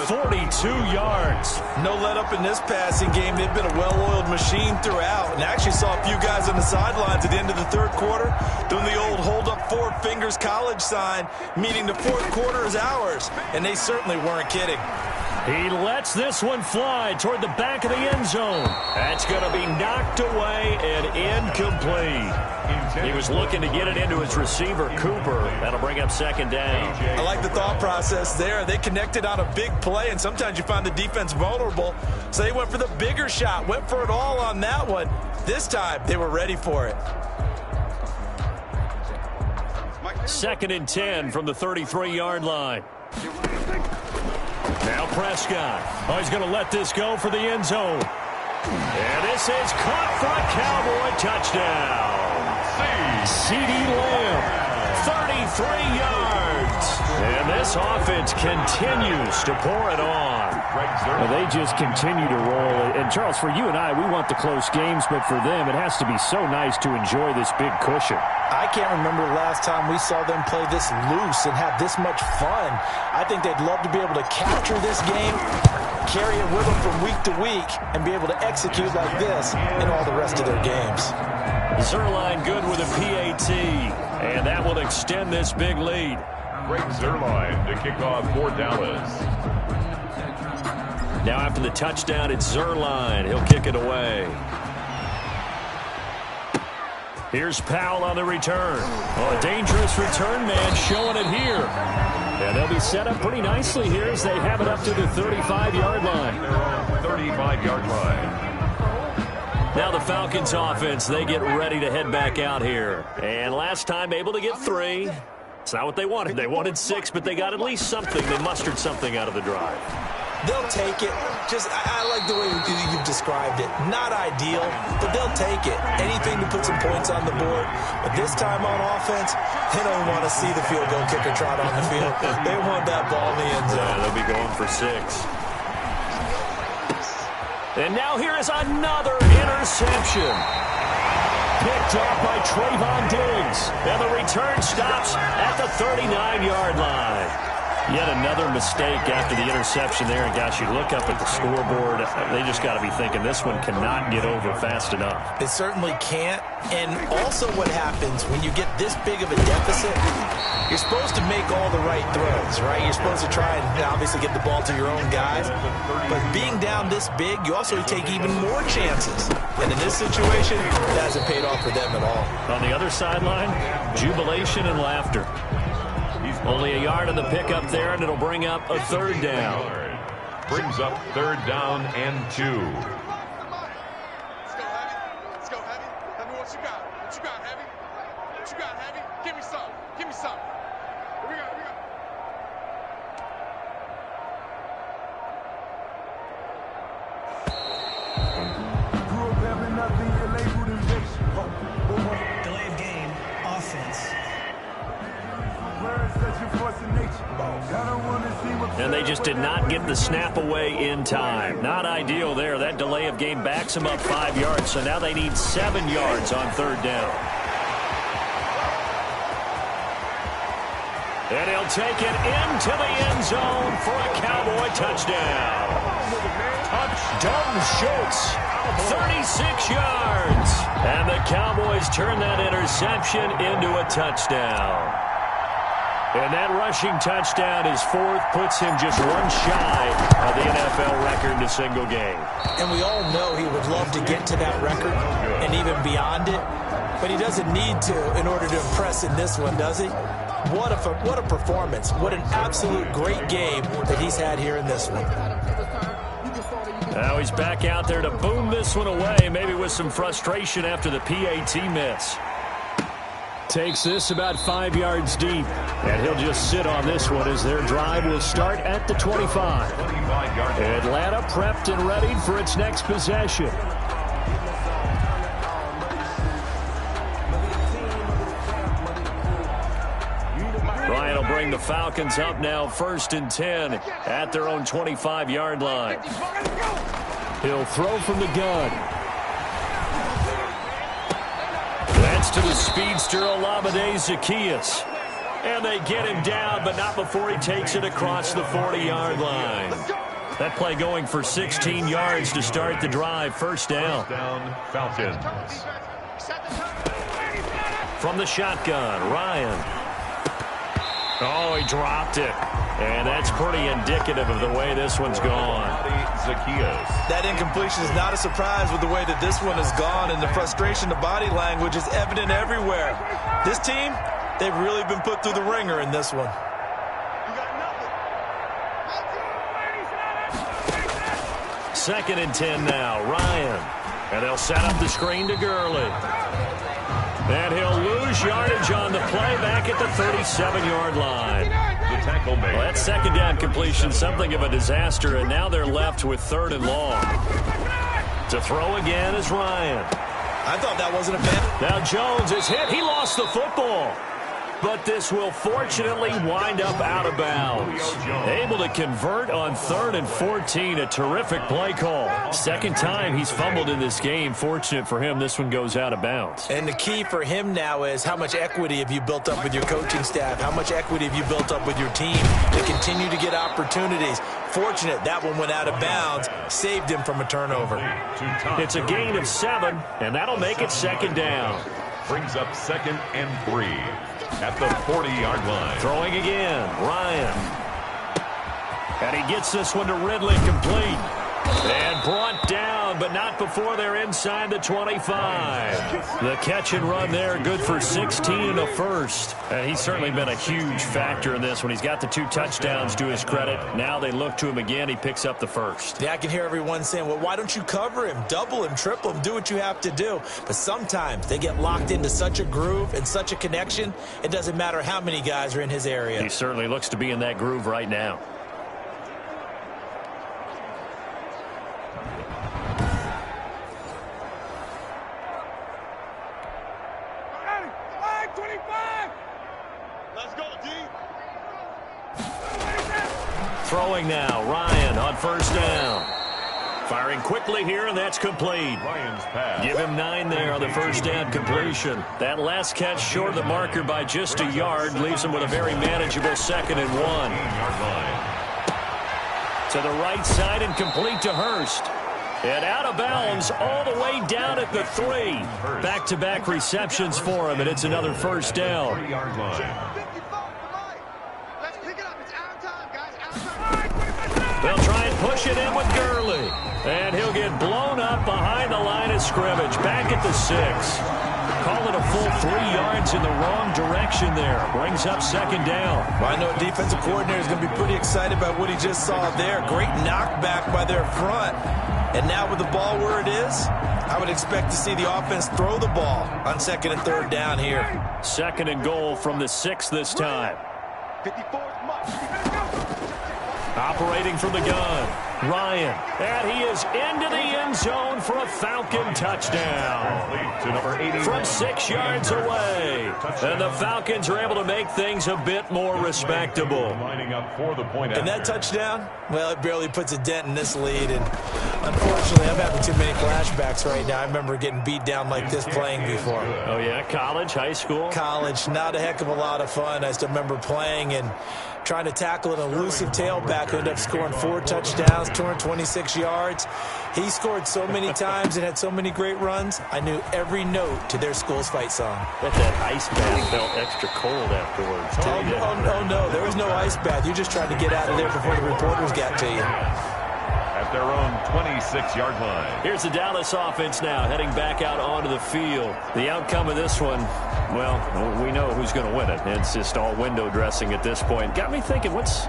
42 yards. No let up in this passing game. They've been a well-oiled machine throughout. And I actually saw a few guys on the sidelines at the end of the third quarter doing the old hold up four fingers college sign, meaning the fourth quarter is ours. And they certainly weren't kidding. He lets this one fly toward the back of the end zone. That's going to be knocked away and incomplete. He was looking to get it into his receiver, Cooper. That'll bring up second down. I like the thought process there. They connected on a big play, and sometimes you find the defense vulnerable. So they went for the bigger shot, went for it all on that one. This time, they were ready for it. Second and 10 from the 33-yard line. Now Prescott. Oh, he's going to let this go for the end zone. And this is caught for a Cowboy touchdown. CeeDee Lamb, 33 yards. And this offense continues to pour it on. Well, they just continue to roll. And, Charles, for you and I, we want the close games, but for them, it has to be so nice to enjoy this big cushion. I can't remember the last time we saw them play this loose and have this much fun. I think they'd love to be able to capture this game, carry it with them from week to week, and be able to execute like this in all the rest of their games. Zerline good with a PAT, and that will extend this big lead. Greg Zerline to kick off for Dallas. Now after the touchdown, it's Zerline. He'll kick it away. Here's Powell on the return. Oh, a dangerous return man showing it here. And they'll be set up pretty nicely here as they have it up to the 35-yard line. 35-yard line. Now the Falcons offense, they get ready to head back out here. And last time able to get 3. It's not what they wanted. They wanted 6, but they got at least something. They mustered something out of the drive. They'll take it. I like the way you've described it. Not ideal, but they'll take it. Anything to put some points on the board. But this time on offense, they don't want to see the field goal kicker trot on the field. They want that ball in the end zone. Yeah, they'll be going for 6. And now here is another interception. Picked off by Trayvon Diggs. And the return stops at the 39-yard line. Yet another mistake after the interception there. And, gosh, you look up at the scoreboard. They just got to be thinking this one cannot get over fast enough. It certainly can't. And also what happens when you get this big of a deficit, you're supposed to make all the right throws, right? You're supposed to try and obviously get the ball to your own guys. But being down this big, you also take even more chances. And in this situation, it hasn't paid off for them at all. On the other sideline, jubilation and laughter. Only a yard on the pickup there, and it'll bring up a third down. Brings up third down and 2. Let's go, Heavy. Let's go, Heavy. Tell me what you got. What you got, Heavy? What you got, Heavy? Give me some. Give me some. Here we go. Here we go. Delay of game, offense. And they just did not get the snap away in time. Not ideal there. That delay of game backs them up 5 yards, so now they need 7 yards on third down. And he'll take it into the end zone for a Cowboy touchdown. Dalton Schultz, 36 yards. And the Cowboys turn that interception into a touchdown. And that rushing touchdown is 4th, puts him just 1 shy of the NFL record in a single game. And we all know he would love to get to that record and even beyond it, but he doesn't need to in order to impress in this one, does he? What a performance. What an absolute great game that he's had here in this one. Now he's back out there to boom this one away, maybe with some frustration after the PAT miss. Takes this about 5 yards deep. And he'll just sit on this one as their drive will start at the 25. Atlanta prepped and ready for its next possession. Ryan will bring the Falcons up now 1st and 10 at their own 25-yard line. He'll throw from the gun. That's to the speedster Olamide Zaccheaus. And they get him down, but not before he takes it across the 40-yard line. That play going for 16 yards to start the drive. First down. Falcons. From the shotgun, Ryan. Oh, he dropped it. And that's pretty indicative of the way this one's gone. Zaccheaus. That incompletion is not a surprise with the way that this one has gone, and the frustration, the body language is evident everywhere. This team, they've really been put through the ringer in this one. Second and 10 now, Ryan. And they'll set up the screen to Gurley. And he'll lose yardage on the play back at the 37-yard line. The tackle made. Well, that second down completion, something of a disaster, and now they're left with 3rd and long. To throw again is Ryan. I thought that wasn't a bad. Now Jones is hit. He lost the football. But this will fortunately wind up out of bounds. Able to convert on 3rd and 14. A terrific play call. Second time he's fumbled in this game. Fortunate for him, this one goes out of bounds. And the key for him now is how much equity have you built up with your coaching staff? How much equity have you built up with your team to continue to get opportunities? Fortunate that one went out of bounds. Saved him from a turnover. It's a gain of 7, and that'll make it second down. Brings up 2nd and 3. At the 40-yard line. Throwing again, Ryan. And he gets this one to Ridley complete. And brought down, but not before they're inside the 25. The catch and run there, good for 16 and a first. And he's certainly been a huge factor in this one. He's got the 2 touchdowns to his credit. Now they look to him again. He picks up the first. Yeah, I can hear everyone saying, well, why don't you cover him, double him, triple him, do what you have to do. But sometimes they get locked into such a groove and such a connection, it doesn't matter how many guys are in his area. He certainly looks to be in that groove right now. Throwing now, Ryan on first down. Firing quickly here, and that's complete. Ryan's pass. Give him 9 there on the first down completion. That last catch short of the marker by just a yard leaves him with a very manageable 2nd and 1. To the right side and complete to Hurst. And out of bounds all the way down at the 3. Back-to-back receptions for him, and it's another first down. 3-yard line. They'll try and push it in with Gurley. And he'll get blown up behind the line of scrimmage. Back at the 6. Call it a full 3 yards in the wrong direction there. Brings up second down. Well, I know a defensive coordinator is going to be pretty excited about what he just saw there. Great knockback by their front. And now with the ball where it is, I would expect to see the offense throw the ball on 2nd and 3rd down here. 2nd and goal from the 6 this time. 54 Operating from the gun, Ryan. And he is into the end zone for a Falcon touchdown. To number 80. From 6 yards away. And the Falcons are able to make things a bit more respectable. Lining up for the point. And that touchdown, well, it barely puts a dent in this lead. And unfortunately, I'm having too many flashbacks right now. I remember getting beat down like this playing before. Oh, yeah? College, high school? College, not a heck of a lot of fun. I still remember playing and trying to tackle an elusive tailback who ended up scoring 4 touchdowns, 226 yards. He scored so many times and had so many great runs, I knew every note to their school's fight song. Bet that ice bath felt extra cold afterwards, too. Oh, no, there was no ice bath. You just tried to get out of there before the reporters got to you. At their own 26-yard line. Here's the Dallas offense now, heading back out onto the field. The outcome of this one, well, we know who's going to win it. It's just all window dressing at this point. Got me thinking, what's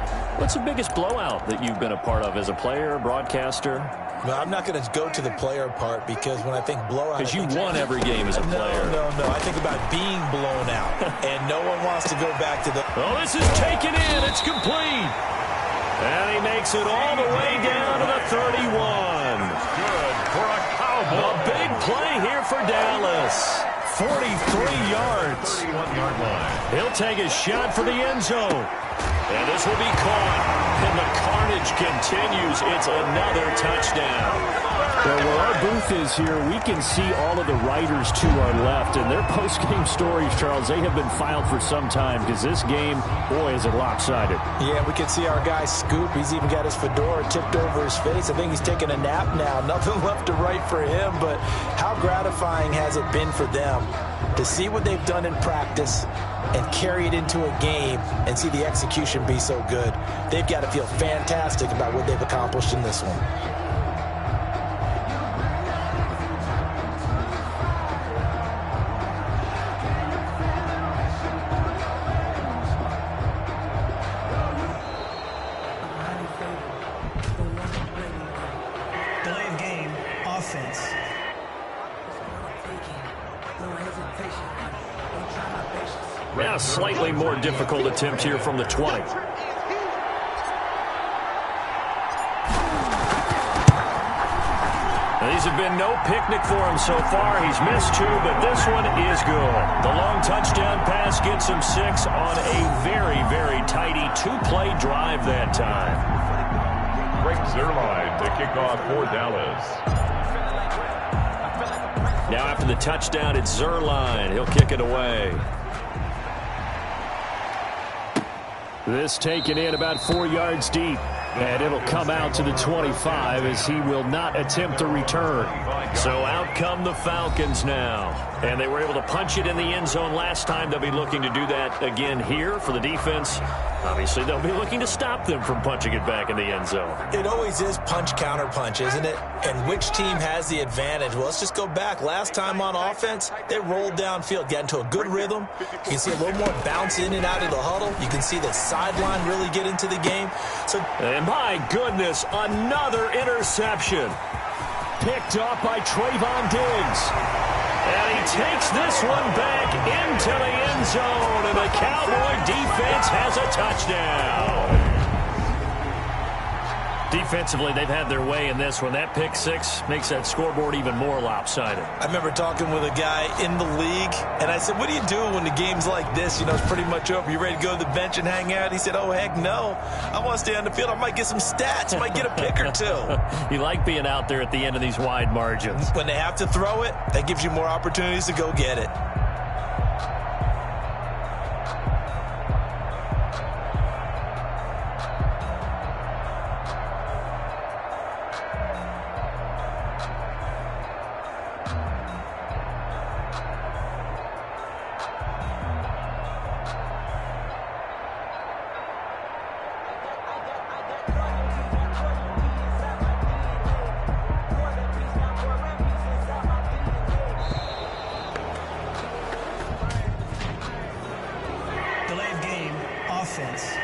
the biggest blowout that you've been a part of as a player, broadcaster? No, I'm not going to go to the player part because when I think blowout... Because you won every game as a player. No. I think about being blown out, and no one wants to go back to the... Oh, this is taken in. It's complete. And he makes it all the way down to the 31. Good for a Cowboy. A big play here for Dallas. 43 yards. 31-yard line. He'll take a shot for the end zone. And this will be caught. And the carnage continues. It's another touchdown. Well, where our booth is here, we can see all of the writers to our left. And their post-game stories, Charles, they have been filed for some time because this game, boy, is it lopsided. Yeah, we can see our guy Scoop. He's even got his fedora tipped over his face. I think he's taking a nap now. Nothing left to write for him. But how gratifying has it been for them to see what they've done in practice and carry it into a game and see the execution be so good? They've got to feel fantastic about what they've accomplished in this one. Delay of game, offense. Yeah, slightly more difficult attempt here from the 20. These have been no picnic for him so far. He's missed two, but this one is good. The long touchdown pass gets him 6 on a very, very tidy two-play drive that time. Greg Zuerlein to kick off for Dallas. Now after the touchdown, it's Zuerlein. He'll kick it away. This taken in about 4 yards deep. And it'll come out to the 25 as he will not attempt a return. So out come the Falcons now. And they were able to punch it in the end zone last time. They'll be looking to do that again here for the defense. Obviously, they'll be looking to stop them from punching it back in the end zone. It always is punch, counter punch, isn't it? And which team has the advantage? Well, let's just go back. Last time on offense, they rolled downfield, got into a good rhythm. You can see a little more bounce in and out of the huddle. You can see the sideline really get into the game. And my goodness, another interception. Picked off by Trayvon Diggs. And he takes this one back into the end zone, and the Cowboy defense has a touchdown. Defensively, they've had their way in this one. That pick six makes that scoreboard even more lopsided. I remember talking with a guy in the league, and I said, what do you do when the game's like this? You know, it's pretty much over. You ready to go to the bench and hang out? He said, oh, heck no. I want to stay on the field. I might get some stats. I might get a pick or two. You like being out there at the end of these wide margins. When they have to throw it, that gives you more opportunities to go get it. Offense.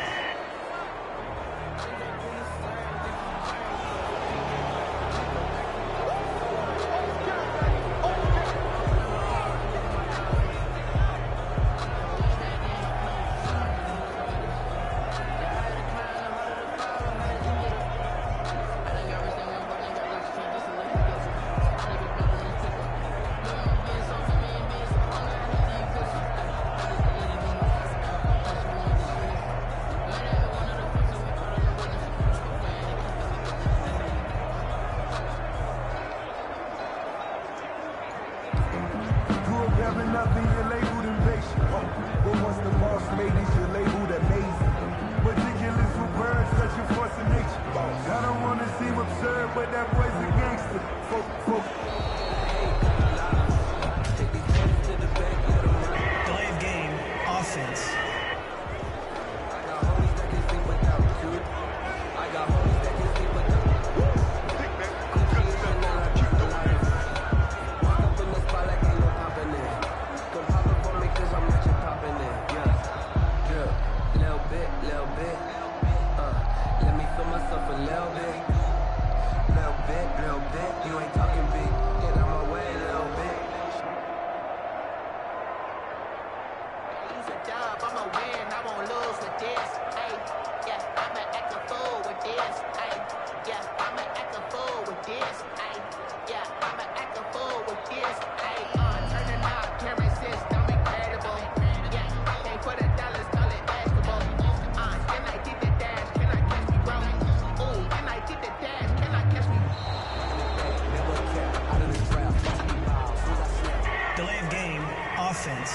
You ain't talking big. Get out my way a little bit. Use a dub, I'ma win, I won't lose with this. Ay, yeah, I'ma act a fool with this. Ay, yeah, I'ma act a fool with this. Ay, yeah, I'ma act a fool with this. Ay, turn the knob, camera system incredible. Yeah, can't put $1, call it basketball. Can I get the dash? Can I catch me, bro? Ooh, can I get the dash? Can I catch me? Delay of game, offense.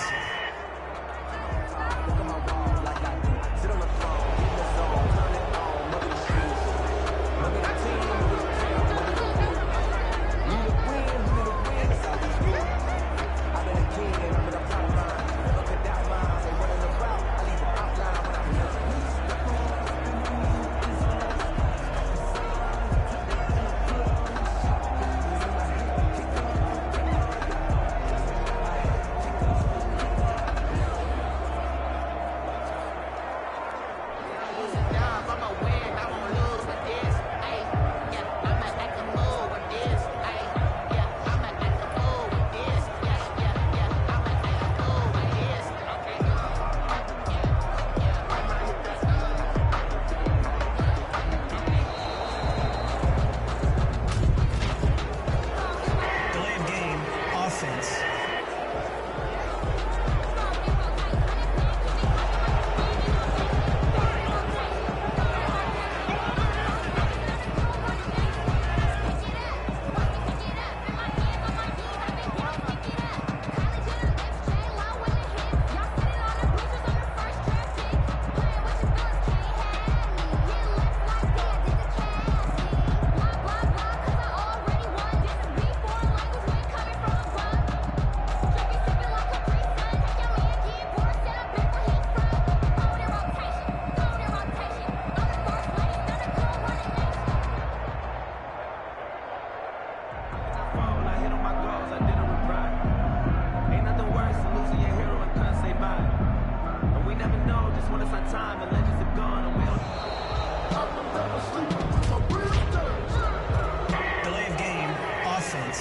Delay of game, offense.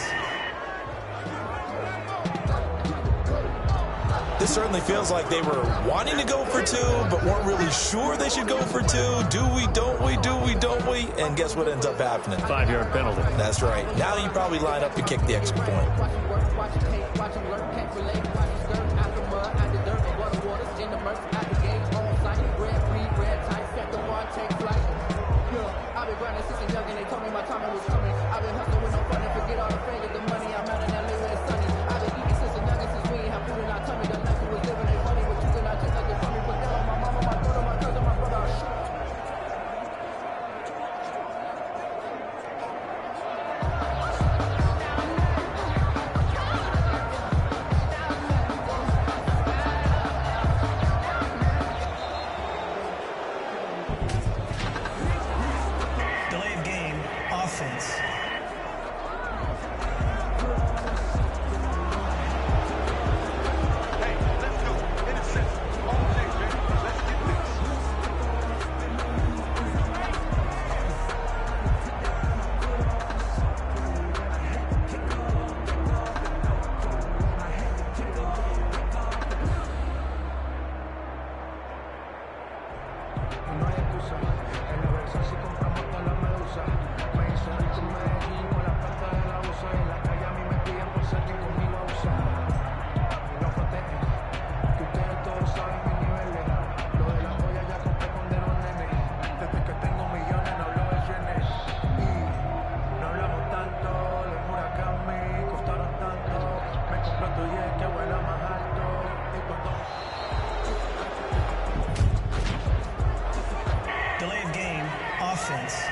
This certainly feels like they were wanting to go for two, but weren't really sure they should go for two. Do we, don't we, do we, don't we? And guess what ends up happening? 5-yard penalty. That's right. Now you probably line up to kick the extra point. Delay of game, offense. Hey, let's go. Intercept. All day, baby. Let's get this. No hay excusa, en la versión si compramos con la medusa. Me hizo rico en Medellín con la plata de la usa. En la calle a mí me piden por ser que conmigo abusa. No protegen, que ustedes todos saben mis niveles. Lo de la joya ya compré con de los nenes. Desde que tengo millones no hablo de yenes. Y no hablamos tanto de huracán, me costaron tanto. Me compré tu jet que vuela más alto. Y cuando Delay of game, offense.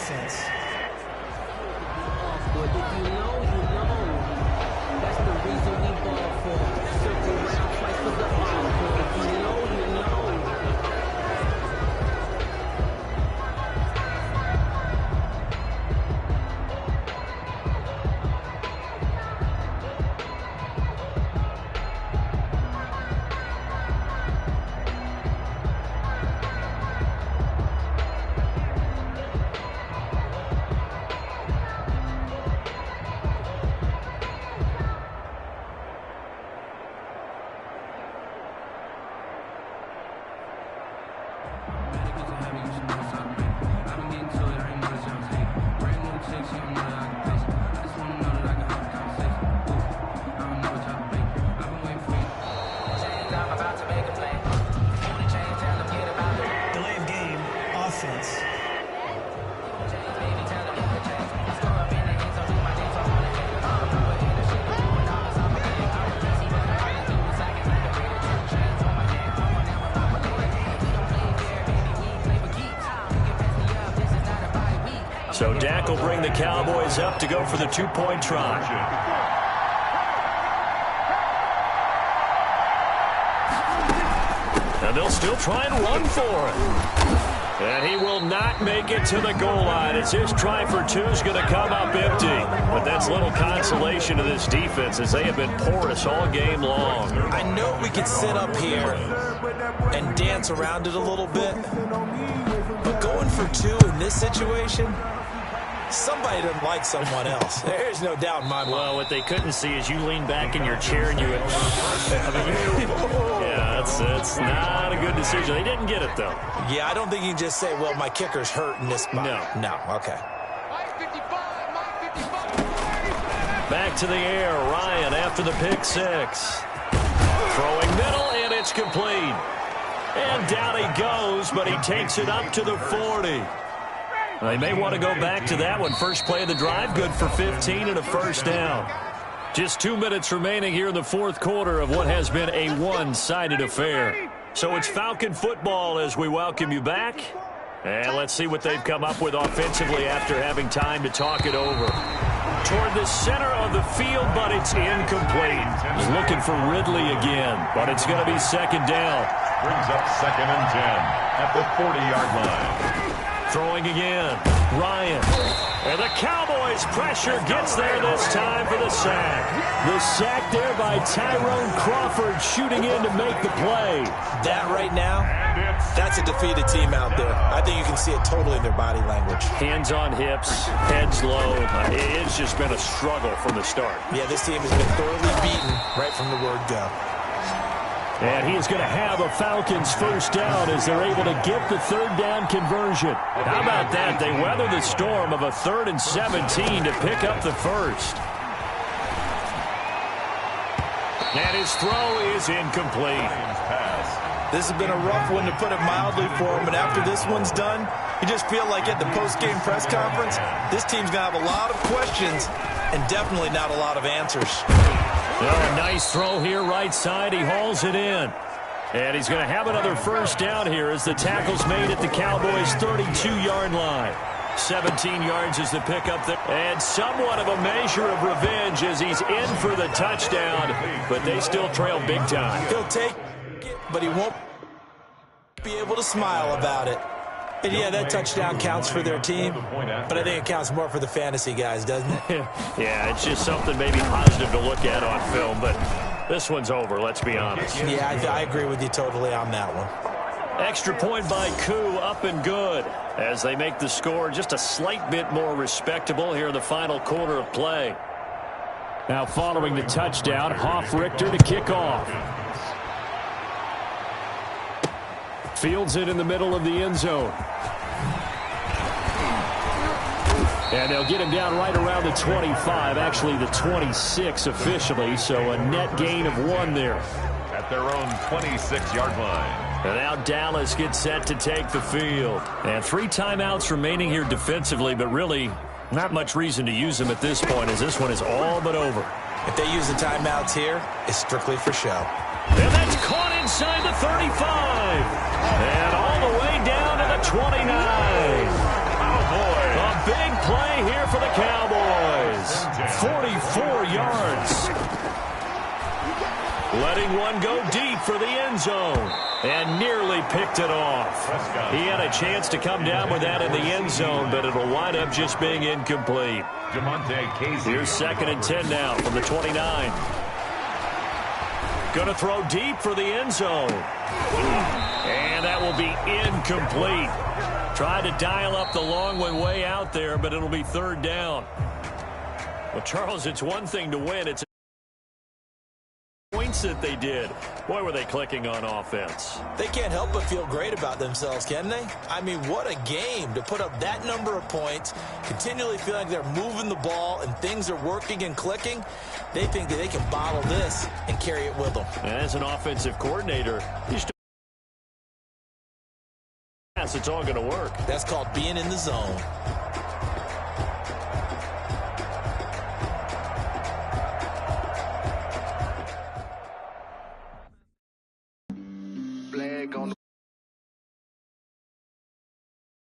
offense. But if you know, you know. That's the reason we ball for. Circle round twice for the encore. If you know, you know. Delay of game offense. So Dak will bring the Cowboys up to go for the two-point try. And they'll still try and run for it. And he will not make it to the goal line as his try for two is going to come up empty. But that's little consolation to this defense as they have been porous all game long. I know we could sit up here and dance around it a little bit, but going for two in this situation, somebody doesn't like someone else. There's no doubt in my mind. Well, what they couldn't see is you lean back in your chair and you went, yeah, that's not a good decision. They didn't get it, though. Yeah, I don't think you can just say, well, my kicker's hurt in this spot. No, okay. Back to the air, Ryan after the pick six. Throwing middle, and it's complete. And down he goes, but he takes it up to the 40. They may want to go back to that one. First play of the drive, good for 15 and a first down. Just 2 minutes remaining here in the fourth quarter of what has been a one-sided affair. So it's Falcon football as we welcome you back. And let's see what they've come up with offensively after having time to talk it over. Toward the center of the field, but it's incomplete. He's looking for Ridley again, but it's going to be second down. Brings up 2nd and 10 at the 40-yard line. Throwing again, Ryan. And the Cowboys pressure gets there this time for the sack. The sack there by Tyrone Crawford shooting in to make the play. That right now, that's a defeated team out there. I think you can see it totally in their body language. Hands on hips, heads low. It's just been a struggle from the start. Yeah, this team has been thoroughly beaten right from the word go. And he is going to have a Falcons first down as they're able to get the third down conversion. How about that? They weather the storm of a 3rd and 17 to pick up the first. And his throw is incomplete. This has been a rough one, to put it mildly, for him. But after this one's done, you just feel like at the post-game press conference, this team's going to have a lot of questions and definitely not a lot of answers. Oh, a nice throw here, right side. He hauls it in. And he's going to have another first down here as the tackle's made at the Cowboys' 32-yard line. 17 yards is the pickup there. And somewhat of a measure of revenge as he's in for the touchdown. But they still trail big time. He'll take it, but he won't be able to smile about it. And yeah, that touchdown counts for their team, but I think it counts more for the fantasy guys, doesn't it? Yeah, it's just something maybe positive to look at on film, but this one's over, let's be honest. Yeah, I agree with you totally on that one. Extra point by Koo, up and good, as they make the score just a slight bit more respectable here in the final quarter of play. Now following the touchdown, Hoff-Richter to kick off. Fields it in the middle of the end zone. And they'll get him down right around the 25, actually the 26 officially, so a net gain of 1 there. At their own 26-yard line. And now Dallas gets set to take the field. And 3 timeouts remaining here defensively, but really not much reason to use them at this point as this one is all but over. If they use the timeouts here, it's strictly for show. And that's caught inside the 35. And all the way down to the 29. Oh, boy. A for the Cowboys. 44 yards. Letting one go deep for the end zone. And nearly picked it off. He had a chance to come down with that in the end zone, but it'll wind up just being incomplete. Here's 2nd and 10 now from the 29. Going to throw deep for the end zone. And that will be incomplete. Tried to dial up the long way out there, but it'll be 3rd down. Well, Charles, it's one thing to win. It's points that they did. Boy, were they clicking on offense. They can't help but feel great about themselves, can they? I mean, what a game to put up that number of points, continually feeling like they're moving the ball and things are working and clicking. They think that they can bottle this and carry it with them. As an offensive coordinator, it's all going to work. That's called being in the zone.